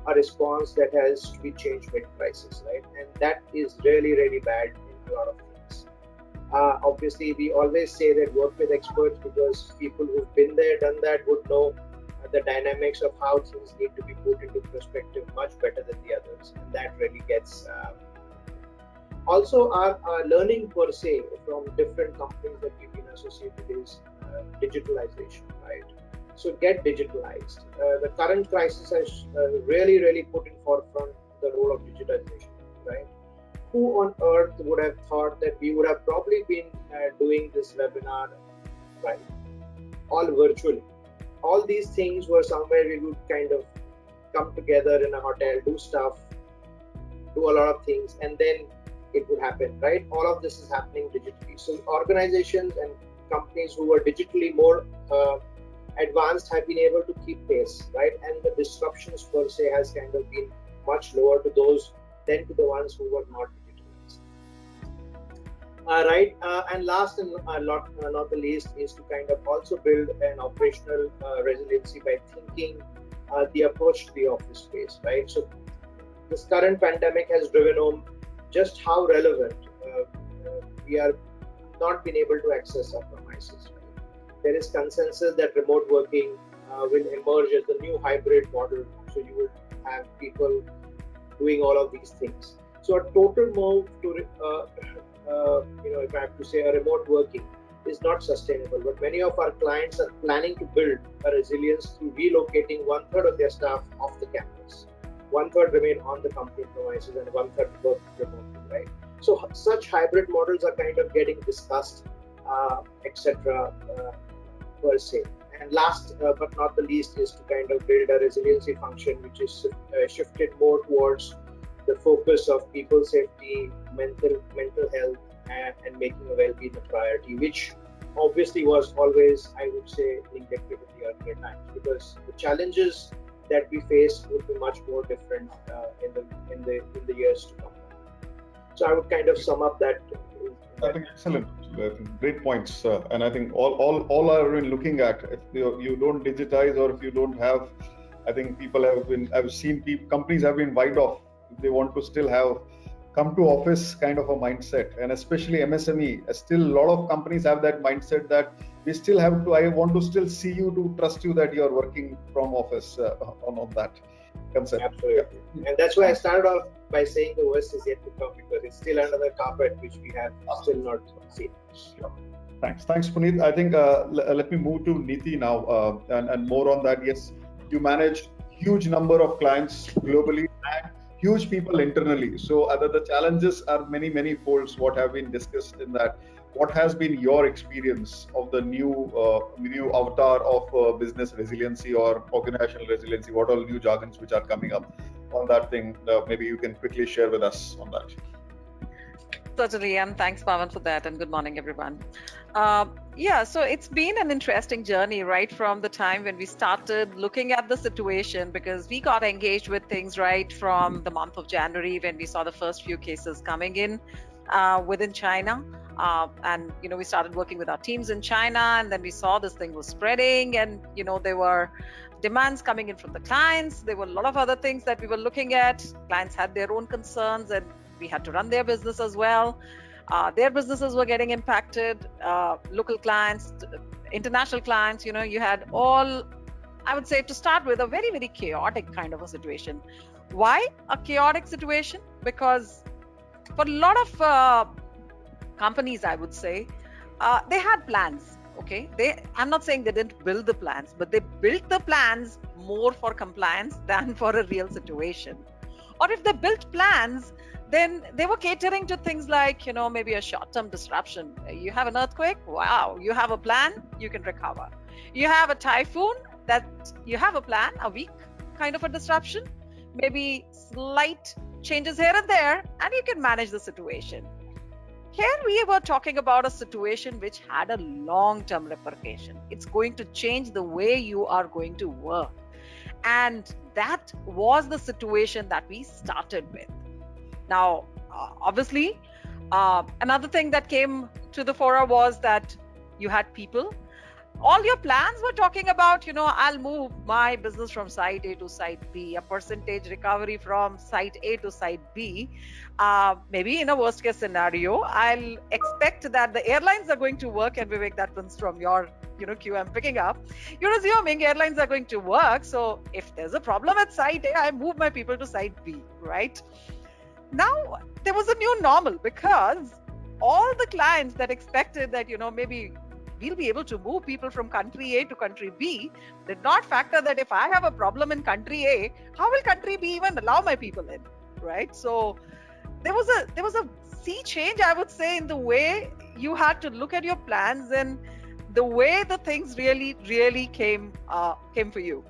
a response that has to be changed mid-crisis, right? And that is really bad in a lot of things. Obviously, we always say that work with experts because people who've been there, done that would know the dynamics of how things need to be put into perspective much better than the others, and that really gets also our learning per se from different companies that we've been associated is digitalization, right? So get digitalized. The current crisis has really put in forefront the role of digitalization, right? Who on earth would have thought that we would have probably been doing this webinar, right, all virtually? All these things were somewhere we would kind of come together in a hotel, do stuff, do a lot of things, and then it would happen, right? All of this is happening digitally. So organizations and companies who were digitally more advanced have been able to keep pace, right? And the disruptions per se has kind of been much lower to those than to the ones who were not digitalized. Right, and last and not the least is to kind of also build an operational resiliency by thinking the approach to the office space, right? So this current pandemic has driven home just how relevant we are not being able to access our premises. Right? There is consensus that remote working will emerge as the new hybrid model. So you will have people doing all of these things. So a total move to if I have to say a remote working is not sustainable, but many of our clients are planning to build a resilience through relocating 1/3 of their staff off the campus. 1/3 remain on the company premises and 1/3 work remotely, right? So such hybrid models are kind of getting discussed, etc. Per se. and last but not the least is to kind of build a resiliency function which is shifted more towards the focus of people safety, mental health, and making a well-being a priority, which obviously was always, I would say, neglected in the earlier times, because the challenges that we face would be much more different in the years to come. So I would kind of sum up that. I think excellent. I think great points, and I think all are in looking at. If you don't digitize, or if you don't have, I think I've seen companies have been wiped off. They want to still have come to office kind of a mindset, and especially MSME. Still, a lot of companies have that mindset that we still have to. I want to still see you to trust you that you are working from office on that concept. Absolutely, and that's why I started off by saying the worst is yet to come, because it's still under the carpet, which we have still not seen. Sure. Thanks, Puneet. I think let me move to Neeti now, and more on that. Yes, you manage huge number of clients globally and huge people internally. So the challenges are many folds. What have been discussed in that? What has been your experience of the new avatar of business resiliency or organizational resiliency? What are new jargons which are coming up on that thing? Maybe you can quickly share with us on that. Certainly, and thanks, Pawan, for that, and good morning, everyone. So it's been an interesting journey, right, from the time when we started looking at the situation, because we got engaged with things right from the month of January when we saw the first few cases coming in within China. And we started working with our teams in China, and then we saw this thing was spreading, and there were demands coming in from the clients. There were a lot of other things that we were looking at. Clients had their own concerns, and we had to run their business as well. Their businesses were getting impacted. Local clients, international clients, you had all, I would say, to start with, a very, very chaotic kind of a situation. Why a chaotic situation? Because for a lot of companies, I would say, they had plans. Okay, I'm not saying they didn't build the plans, but they built the plans more for compliance than for a real situation. Or if they built plans, then they were catering to things like, maybe a short-term disruption. You have an earthquake, wow, you have a plan, you can recover. You have a typhoon, that you have a plan, a week kind of a disruption, maybe slight changes here and there, and you can manage the situation. Here we were talking about a situation which had a long-term repercussion. It's going to change the way you are going to work. And that was the situation that we started with. Now, obviously, another thing that came to the fore was that you had people. All your plans were talking about, I'll move my business from site A to site B, a percentage recovery from site A to site B. Maybe in a worst case scenario, I'll expect that the airlines are going to work, and Vivek, that comes from your queue I'm picking up. You're assuming airlines are going to work. So if there's a problem at site A, I move my people to site B, right? Now, there was a new normal, because all the clients that expected that, maybe we'll be able to move people from country A to country B did not factor that if I have a problem in country A, how will country B even allow my people in, right? So there was a sea change, I would say, in the way you had to look at your plans and the way the things really came for you.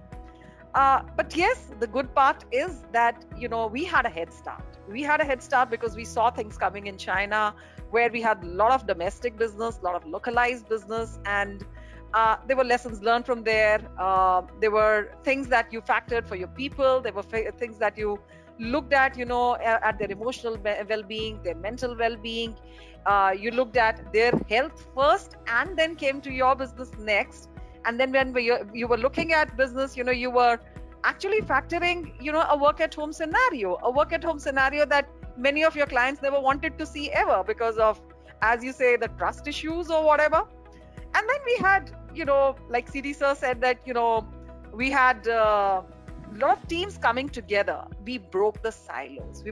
But yes, the good part is that, we had a head start. We had a head start because we saw things coming in China, where we had a lot of domestic business, a lot of localized business, and there were lessons learned from there. There were things that you factored for your people. There were things that you looked at, at their emotional well-being, their mental well-being. You looked at their health first, and then came to your business next. And then when you were looking at business, you were actually factoring, a work-at-home scenario that many of your clients never wanted to see ever because of, as you say, the trust issues or whatever. And then we had, like CD Sir said that, we had a lot of teams coming together. We broke the silos.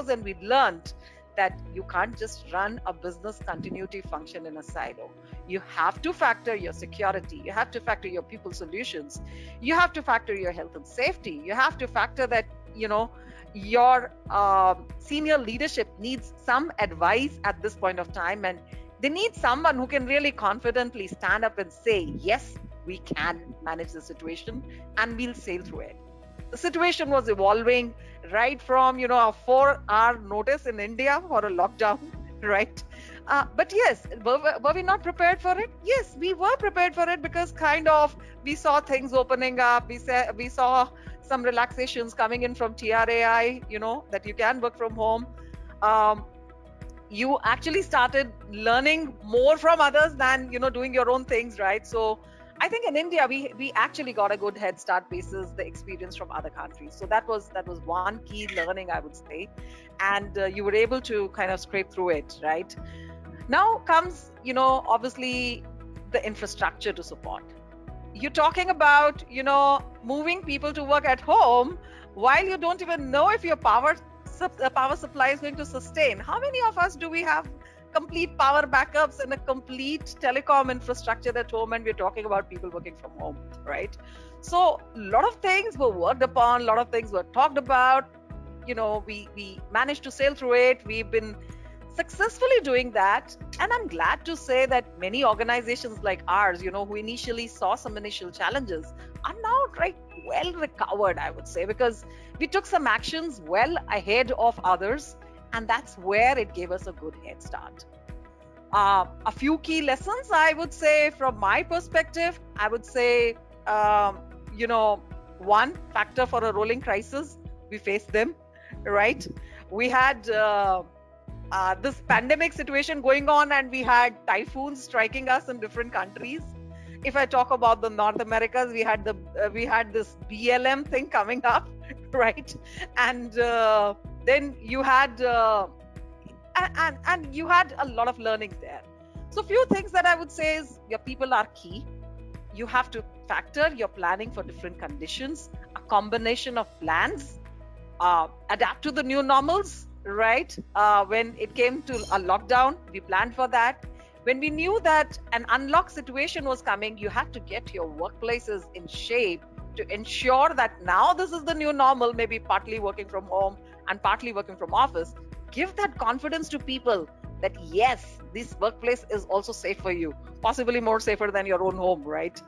And we learned that you can't just run a business continuity function in a silo. You have to factor your security. You have to factor your people solutions. You have to factor your health and safety. You have to factor that, your senior leadership needs some advice at this point of time, and they need someone who can really confidently stand up and say, yes, we can manage the situation and we'll sail through it. The situation was evolving right from, a 4-hour notice in India for a lockdown, right? But yes, were we not prepared for it? Yes, we were prepared for it because kind of we saw things opening up. We saw some relaxations coming in from TRAI, that you can work from home. You actually started learning more from others than, doing your own things, right? So I think in India, we actually got a good head start basis the experience from other countries. So that was one key learning, I would say. And you were able to kind of scrape through it, right? Now comes, obviously the infrastructure to support. You're talking about, moving people to work at home while you don't even know if your power supply is going to sustain. How many of us do we have complete power backups and a complete telecom infrastructure at home, and we're talking about people working from home, right? So a lot of things were worked upon, a lot of things were talked about. We managed to sail through it. We've been successfully doing that, and I'm glad to say that many organizations like ours, who initially saw some initial challenges, are now well recovered, I would say, because we took some actions well ahead of others, and that's where it gave us a good head start. A few key lessons, I would say, from my perspective, I would say, one factor for a rolling crisis, we faced them, right? We had this pandemic situation going on, and we had typhoons striking us in different countries. If I talk about the North Americas, we had this BLM thing coming up, right? And then you had and you had a lot of learnings there. So few things that I would say is your people are key. You have to factor your planning for different conditions, a combination of plans, adapt to the new normals, right? When it came to a lockdown, we planned for that. When we knew that an unlock situation was coming, you had to get your workplaces in shape to ensure that now this is the new normal, maybe partly working from home and partly working from office. Give that confidence to people that yes, this workplace is also safe for you, possibly more safer than your own home, right?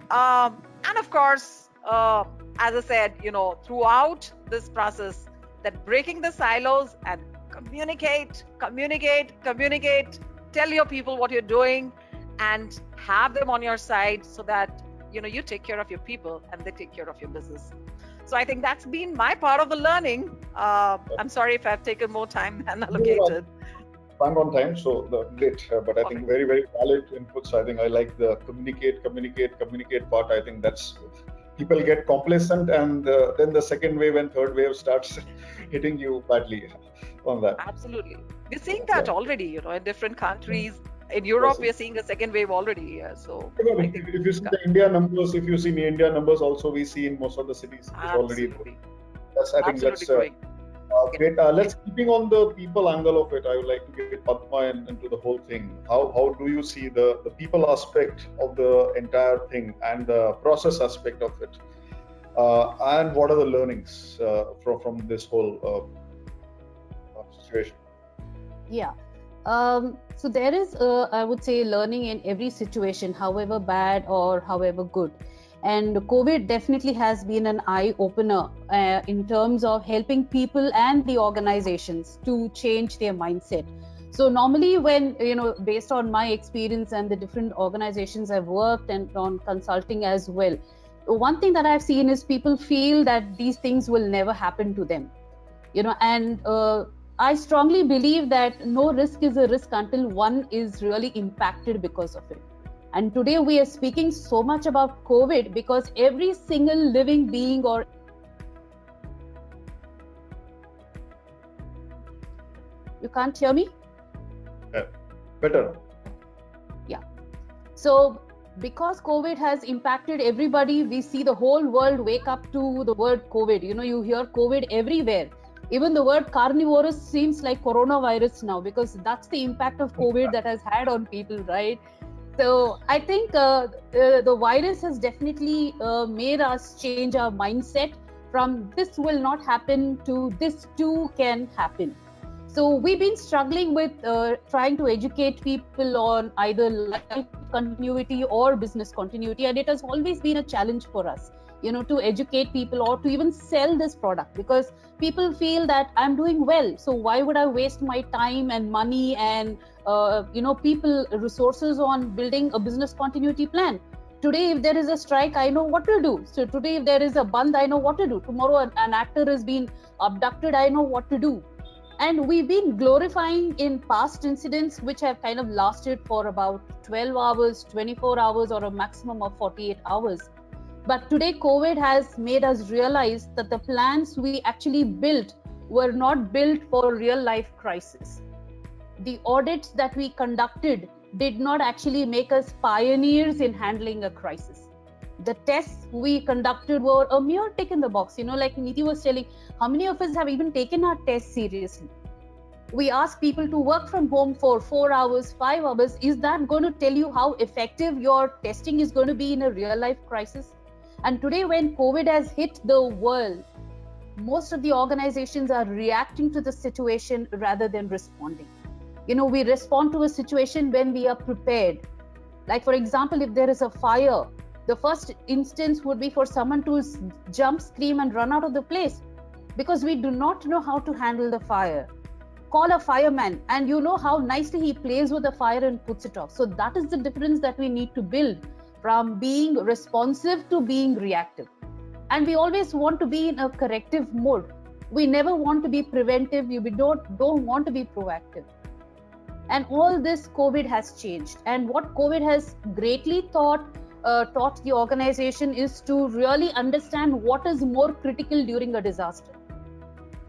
And of course, as I said, throughout this process, that breaking the silos and communicate, tell your people what you're doing and have them on your side so that, you take care of your people and they take care of your business. So I think that's been my part of the learning. I'm sorry if I've taken more time than allocated. Bang on time, so late, but I think very, very valid inputs. I think I like the communicate part. I think that's people get complacent, and then the second wave and third wave starts hitting you badly on that. Absolutely. We're seeing that already, in different countries. In Europe, we're seeing a second wave already. So if you see the India numbers, if you see the India numbers also, we see in most of the cities it's already. That's, I think that's great. Let's keeping on the people angle of it. I would like to get Padma into the whole thing. How do you see the people aspect of the entire thing and the process aspect of it, and what are the learnings from this whole situation? Yeah. So there is, I would say, learning in every situation, however bad or however good. And COVID definitely has been an eye-opener in terms of helping people and the organizations to change their mindset. So normally when, based on my experience and the different organizations I've worked and on consulting as well, one thing that I've seen is people feel that these things will never happen to them, and I strongly believe that no risk is a risk until one is really impacted because of it. And today we are speaking so much about COVID because every single living being or you can't hear me? Yeah, better. Yeah. So because COVID has impacted everybody, we see the whole world wake up to the word COVID. You hear COVID everywhere. Even the word carnivorous seems like coronavirus now because that's the impact of COVID that has had on people, right? So I think the virus has definitely made us change our mindset from this will not happen to this too can happen. So we've been struggling with trying to educate people on either life continuity or business continuity, and it has always been a challenge for us, to educate people or to even sell this product, because people feel that I'm doing well, so why would I waste my time and money and people resources on building a business continuity plan. Today, if there is a strike, I know what to do. So today, if there is a bandh, I know what to do. Tomorrow, an actor is being abducted, I know what to do. And we've been glorifying in past incidents which have kind of lasted for about 12 hours, 24 hours, or a maximum of 48 hours. But today, COVID has made us realize that the plans we actually built were not built for a real life crisis. The audits that we conducted did not actually make us pioneers in handling a crisis. The tests we conducted were a mere tick in the box. Like Niti was telling, how many of us have even taken our tests seriously? We ask people to work from home for 4 hours, 5 hours. Is that going to tell you how effective your testing is going to be in a real life crisis? And today, when COVID has hit the world, most of the organizations are reacting to the situation rather than responding. We respond to a situation when we are prepared. Like, for example, if there is a fire, the first instance would be for someone to jump, scream, and run out of the place, because we do not know how to handle the fire. Call a fireman, and you know how nicely he plays with the fire and puts it off. So that is the difference that we need to build, from being responsive to being reactive. And we always want to be in a corrective mode. We never want to be preventive. We don't want to be proactive. And all this COVID has changed. And what COVID has greatly taught the organization is to really understand what is more critical during a disaster.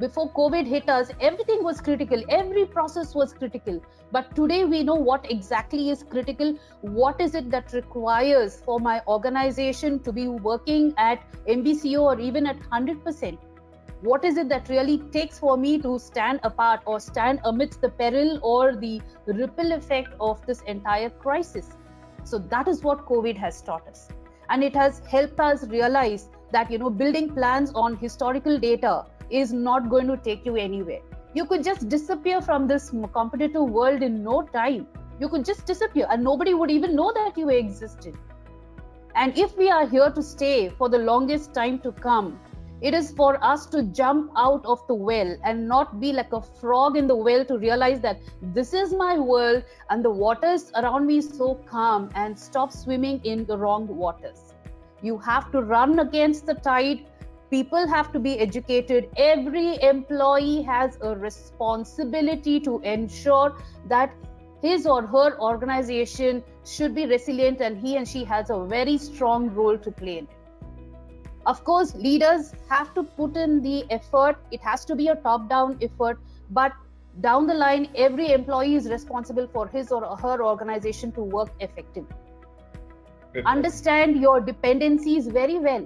Before COVID hit us, everything was critical. Every process was critical. But today we know what exactly is critical. What is it that requires for my organization to be working at MBCO or even at 100%? What is it that really takes for me to stand apart or stand amidst the peril or the ripple effect of this entire crisis? So that is what COVID has taught us. And it has helped us realize that, building plans on historical data is not going to take you anywhere. You could just disappear from this competitive world in no time. You could just disappear and nobody would even know that you existed. And if we are here to stay for the longest time to come, it is for us to jump out of the well and not be like a frog in the well, to realize that this is my world and the waters around me is so calm, and stop swimming in the wrong waters. You have to run against the tide. People have to be educated. Every employee has a responsibility to ensure that his or her organization should be resilient, and he and she has a very strong role to play in it. Of course, leaders have to put in the effort. It has to be a top-down effort, but down the line, every employee is responsible for his or her organization to work effectively. Understand your dependencies very well.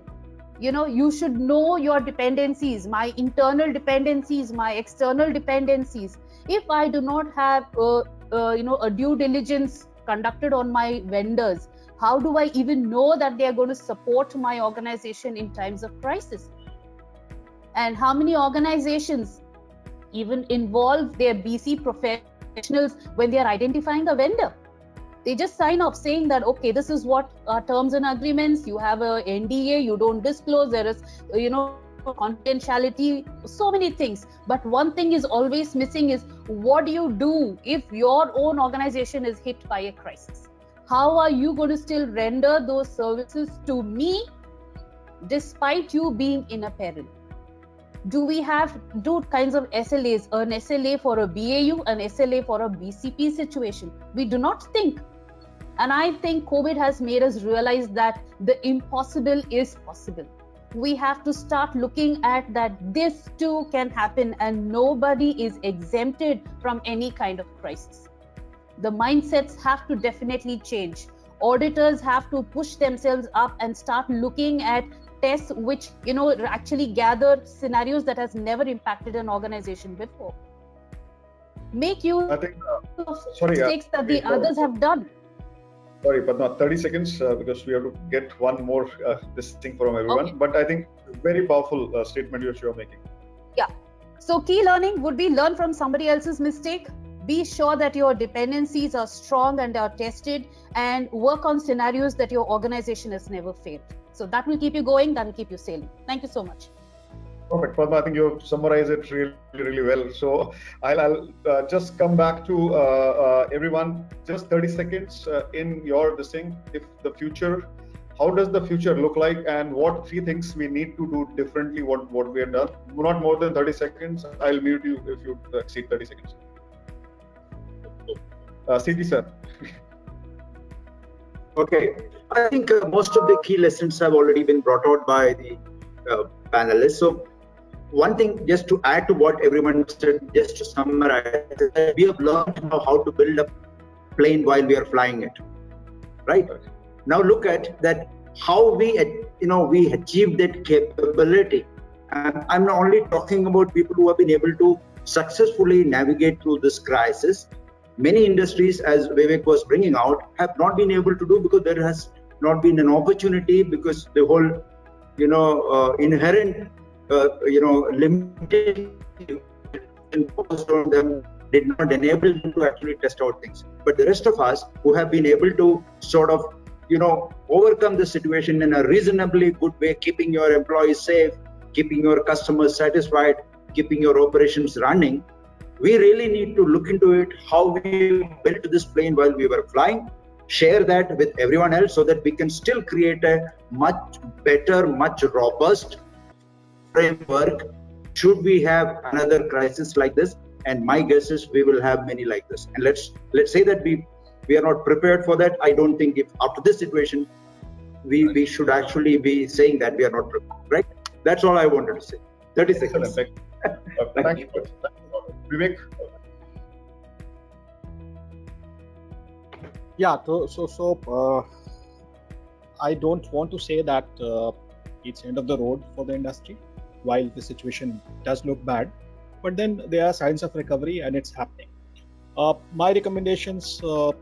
You should know your dependencies, my internal dependencies, my external dependencies. If I do not have a due diligence conducted on my vendors, how do I even know that they are going to support my organization in times of crisis? And how many organizations even involve their BC professionals when they are identifying a vendor? They just sign off saying that, okay, this is what our terms and agreements, you have a NDA, you don't disclose, there is, confidentiality, so many things. But one thing is always missing is, what do you do if your own organization is hit by a crisis? How are you going to still render those services to me despite you being in a peril? Do we have kinds of SLAs, an SLA for a BAU, an SLA for a BCP situation? We do not think. And I think COVID has made us realize that the impossible is possible. We have to start looking at that this too can happen, and nobody is exempted from any kind of crisis. The mindsets have to definitely change. Auditors have to push themselves up and start looking at tests which actually gather scenarios that has never impacted an organization before. Make use of mistakes that the others have done. Sorry, Padma, 30 seconds because we have to get one more this thing from everyone. Okay. But I think very powerful statement you're making. Yeah. So key learning would be learn from somebody else's mistake. be sure that your dependencies are strong and are tested, and work on scenarios that your organization has never failed. So that will keep you going, that will keep you sailing. Thank you so much. Perfect, Padma. I think you summarized it really, really well. So I'll just come back to everyone. Just 30 seconds in your thing. If the future, how does the future look like, and what 3 things we need to do differently? What we have done? Not more than 30 seconds. I'll mute you if you exceed 30 seconds. CG sir. Okay, I think most of the key lessons have already been brought out by the panelists. So one thing, just to add to what everyone said, just to summarize, we have learned now how to build a plane while we are flying it, right? Now look at that, how we achieved that capability. And I'm not only talking about people who have been able to successfully navigate through this crisis. Many industries, as Vivek was bringing out, have not been able to do because there has not been an opportunity, because the whole, inherent, limitation imposed on them did not enable them to actually test out things. But the rest of us who have been able to sort of, overcome the situation in a reasonably good way, keeping your employees safe, keeping your customers satisfied, keeping your operations running, we really need to look into it, how we built this plane while we were flying, share that with everyone else so that we can still create a much better, much robust framework should we have another crisis like this. And my guess is we will have many like this. And let's say that we are not prepared for that. I don't think if after this situation, we should actually be saying that we are not prepared, right? That's all I wanted to say. 30 seconds. Thank you. Vivek? Yeah, so I don't want to say that it's end of the road for the industry while the situation does look bad, but then there are signs of recovery and it's happening. My recommendations for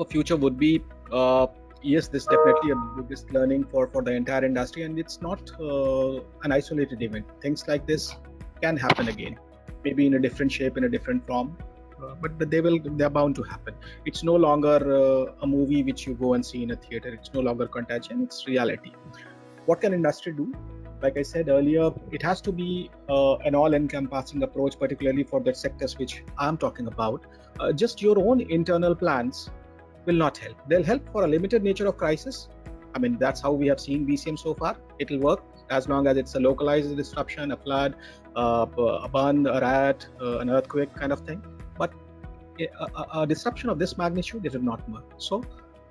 future would be, yes, this is definitely a biggest learning for the entire industry, and it's not an isolated event. Things like this can happen again, maybe in a different shape, in a different form, but they're bound to happen. It's no longer a movie which you go and see in a theater. It's no longer contagion, it's reality. What can industry do? Like I said earlier, it has to be an all-encompassing approach, particularly for the sectors which I'm talking about. Just your own internal plans will not help. They'll help for a limited nature of crisis. I mean, that's how we have seen BCM so far. It'll work as long as it's a localized disruption, a flood, a burn, a riot, an earthquake kind of thing. But a disruption of this magnitude, it will not work. So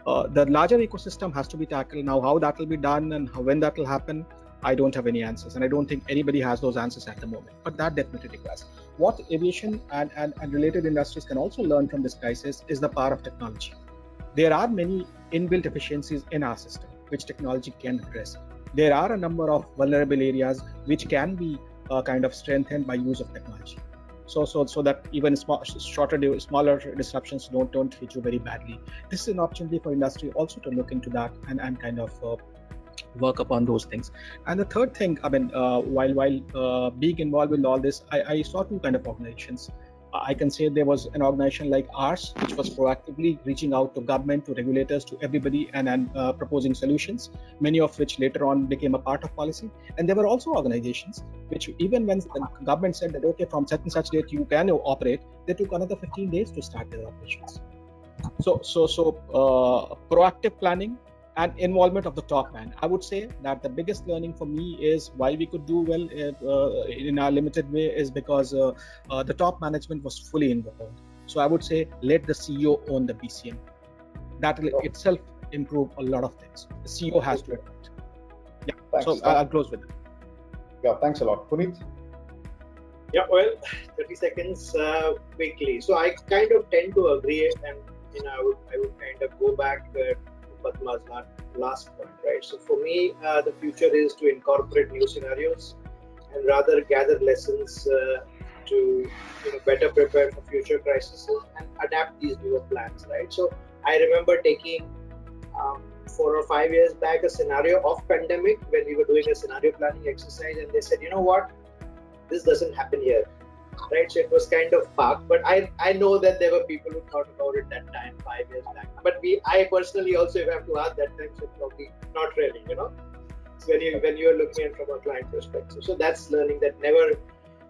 the larger ecosystem has to be tackled. Now, how that will be done and when that will happen, I don't have any answers, and I don't think anybody has those answers at the moment, but that definitely requires. What aviation and related industries can also learn from this crisis is the power of technology. There are many inbuilt efficiencies in our system, which technology can address. There are a number of vulnerable areas which can be kind of strengthened by use of technology. So that even smaller disruptions don't hit you very badly. This is an opportunity for industry also to look into that and kind of work upon those things. And the third thing, I mean, while being involved in all this, I saw two kind of organizations. I can say there was an organization like ours, which was proactively reaching out to government, to regulators, to everybody, and proposing solutions, many of which later on became a part of policy. And there were also organizations which, even when the government said that, okay, from such and such date you can operate, they took another 15 days to start their operations. So proactive planning and involvement of the top man. I would say that the biggest learning for me is why we could do well in our limited way is because the top management was fully involved. So I would say let the CEO own the BCM. That will itself improve a lot of things. The CEO has to admit. Yeah. Thanks. So I'll close with it. Yeah. Thanks a lot, Puneet. Yeah. Well, 30 seconds quickly. So I kind of tend to agree, and I would kind of go back to Padma's last point, right? So for me, the future is to incorporate new scenarios and rather gather lessons to better prepare for future crises and adapt these newer plans, right? So I remember taking 4 or 5 years back a scenario of pandemic when we were doing a scenario planning exercise, and they said, you know what, this doesn't happen here. right? So it was kind of parked. But I know that there were people who thought about it that time, 5 years back. But I personally also, if I have to ask that time, so probably not really, It's when you're looking at it from a client perspective. So that's learning that never.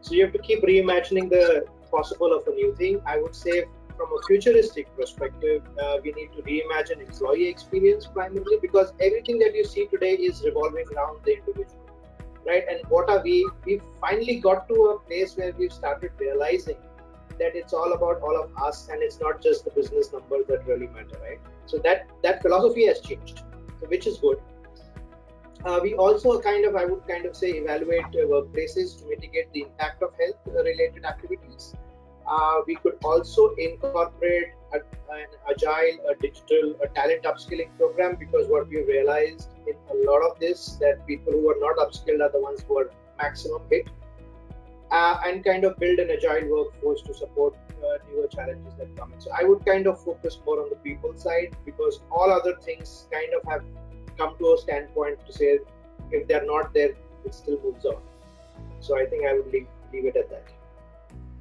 So you have to keep reimagining the possible of a new thing. I would say from a futuristic perspective, we need to reimagine employee experience primarily, because everything that you see today is revolving around the individual, right? And what are we finally got to a place where we've started realizing that it's all about all of us, and it's not just the business numbers that really matter, right? So that philosophy has changed, so which is good. We also I would say evaluate workplaces to mitigate the impact of health related activities. We could also incorporate an agile, a digital, a talent upskilling program, because what we realized in a lot of this, that people who are not upskilled are the ones who are maximum hit, and build an agile workforce to support newer challenges that come in. So I would focus more on the people side, because all other things have come to a standpoint to say if they're not there, it still moves on. So I think I would leave it at that.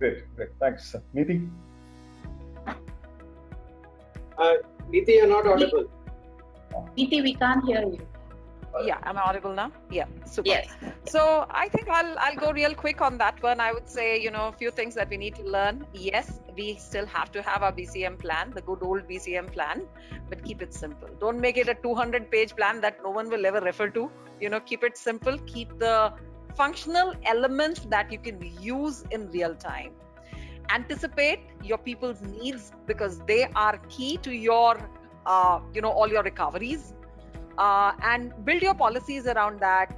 Great. Thanks. Neeti? Neeti, you're not audible. Neeti, we can't hear you. Yeah, am I audible now? Yeah, super. Yes. So I think I'll go real quick on that one. I would say, a few things that we need to learn. Yes, we still have to have our BCM plan, the good old BCM plan, but keep it simple. Don't make it a 200-page plan that no one will ever refer to. Keep it simple. Keep the functional elements that you can use in real time. Anticipate your people's needs, because they are key to your, all your recoveries. And build your policies around that.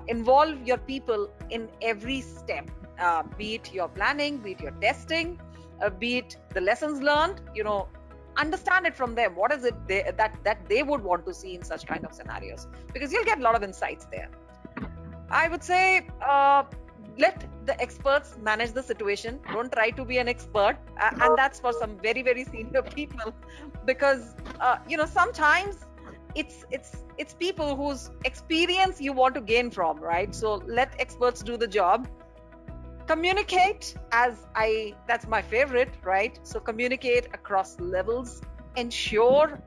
Involve your people in every step, be it your planning, be it your testing, be it the lessons learned. Understand it from them. What is it that they would want to see in such kind of scenarios? Because you'll get a lot of insights there. I would say let the experts manage the situation. Don't try to be an expert, and that's for some very, very senior people, because sometimes it's people whose experience you want to gain from, right? So let experts do the job. Communicate, that's my favorite, right? So communicate across levels. Ensure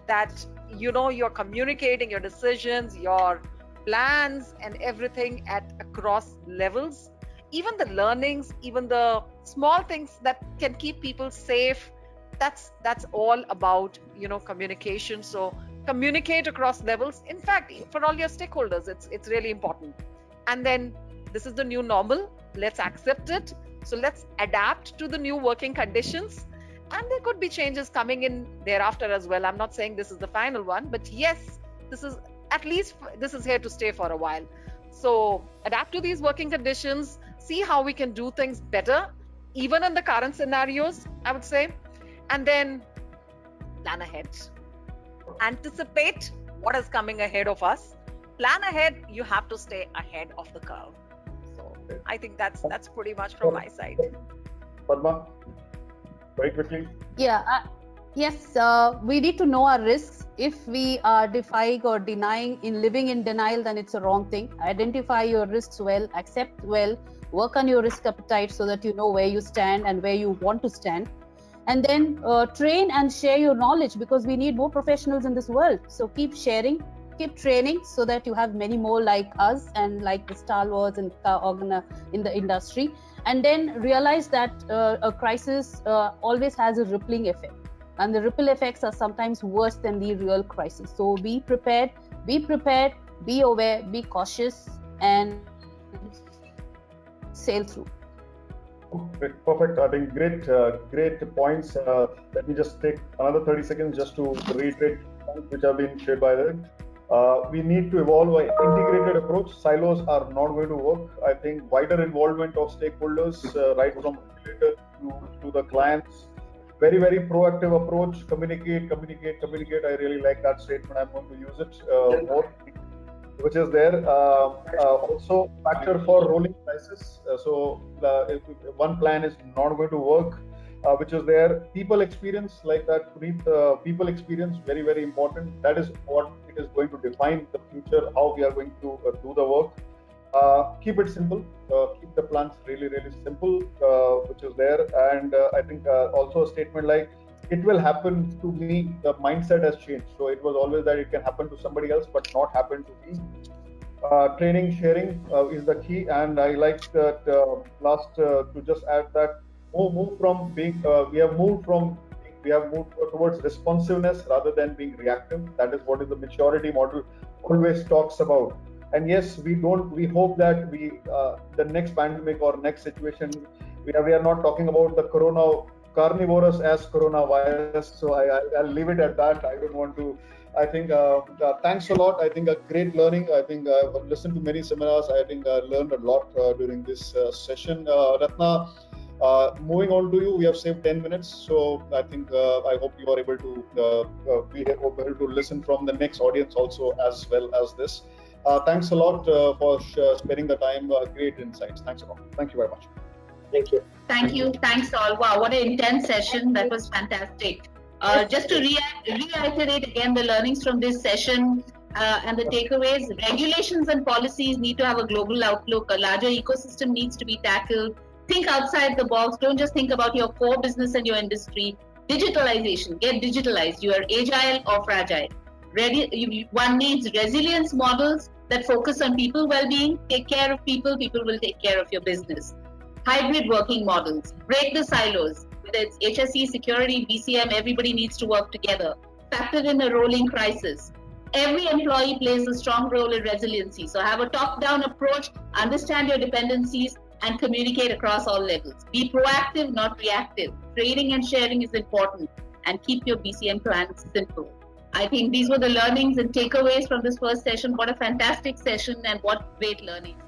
that you're communicating your decisions, your plans, and everything across levels. Even the learnings, even the small things that can keep people safe, that's all about communication. So communicate across levels. In fact, for all your stakeholders, it's really important. And then this is the new normal. Let's accept it. So let's adapt to the new working conditions. And there could be changes coming in thereafter as well. I'm not saying this is the final one, but yes, this is here to stay for a while. So adapt to these working conditions, see how we can do things better, even in the current scenarios, I would say. And then plan ahead. Anticipate what is coming ahead of us. Plan ahead. You have to stay ahead of the curve. So I think that's pretty much from my side. Padma, very quickly. Yeah. Yes, we need to know our risks. If we are defying or denying, living in denial, then it's a wrong thing. Identify your risks well, accept well, work on your risk appetite so that you know where you stand and where you want to stand. And then train and share your knowledge, because we need more professionals in this world. So keep sharing, keep training, so that you have many more like us and like the stalwarts in the industry. And then realize that a crisis always has a rippling effect. And the ripple effects are sometimes worse than the real crisis. So be prepared, be aware, be cautious, and sail through. Perfect. I think great points. Let me just take another 30 seconds just to reiterate points which have been shared by them. We need to evolve an integrated approach. Silos are not going to work. I think wider involvement of stakeholders, right from regulator to the clients. Very, very proactive approach. Communicate. I really like that statement. I'm going to use it more, which is there. Also, factor for rolling crisis. So if one plan is not going to work, which is there. People experience, like that, people experience, very, very important. That is what it is going to define the future, how we are going to do the work. Keep it simple. Keep the plans really, really simple, which is there. And I think also a statement like, it will happen to me, the mindset has changed. So it was always that it can happen to somebody else, but not happen to me. Training, sharing is the key. And I like that last to just add that move from being, we have moved towards responsiveness rather than being reactive. That is what is the maturity model always talks about. And yes, we hope that the next pandemic or next situation, we are not talking about the corona carnivorous as coronavirus. So I'll leave it at that. I don't want to. I think thanks a lot. I think a great learning. I think I've listened to many seminars. I think I learned a lot during this session. Ratna, moving on to you, we have saved 10 minutes. So I think I hope you are able to be able to listen from the next audience also as well as this. Thanks a lot for spending the time. Great insights. Thanks a lot. Thank you very much. Thank you. Thank you. Thanks all. Wow, what an intense session. That was fantastic. Just to reiterate again the learnings from this session and the takeaways, regulations and policies need to have a global outlook. A larger ecosystem needs to be tackled. Think outside the box. Don't just think about your core business and your industry. Digitalization. Get digitalized. You are agile or fragile. One needs resilience models that focus on people well-being. Take care of people. People will take care of your business. Hybrid working models. Break the silos. Whether it's HSE, security, BCM, everybody needs to work together. Factor in a rolling crisis. Every employee plays a strong role in resiliency. So have a top-down approach, understand your dependencies, and communicate across all levels. Be proactive, not reactive. Training and sharing is important. And keep your BCM plans simple. I think these were the learnings and takeaways from this first session. What a fantastic session and what great learnings.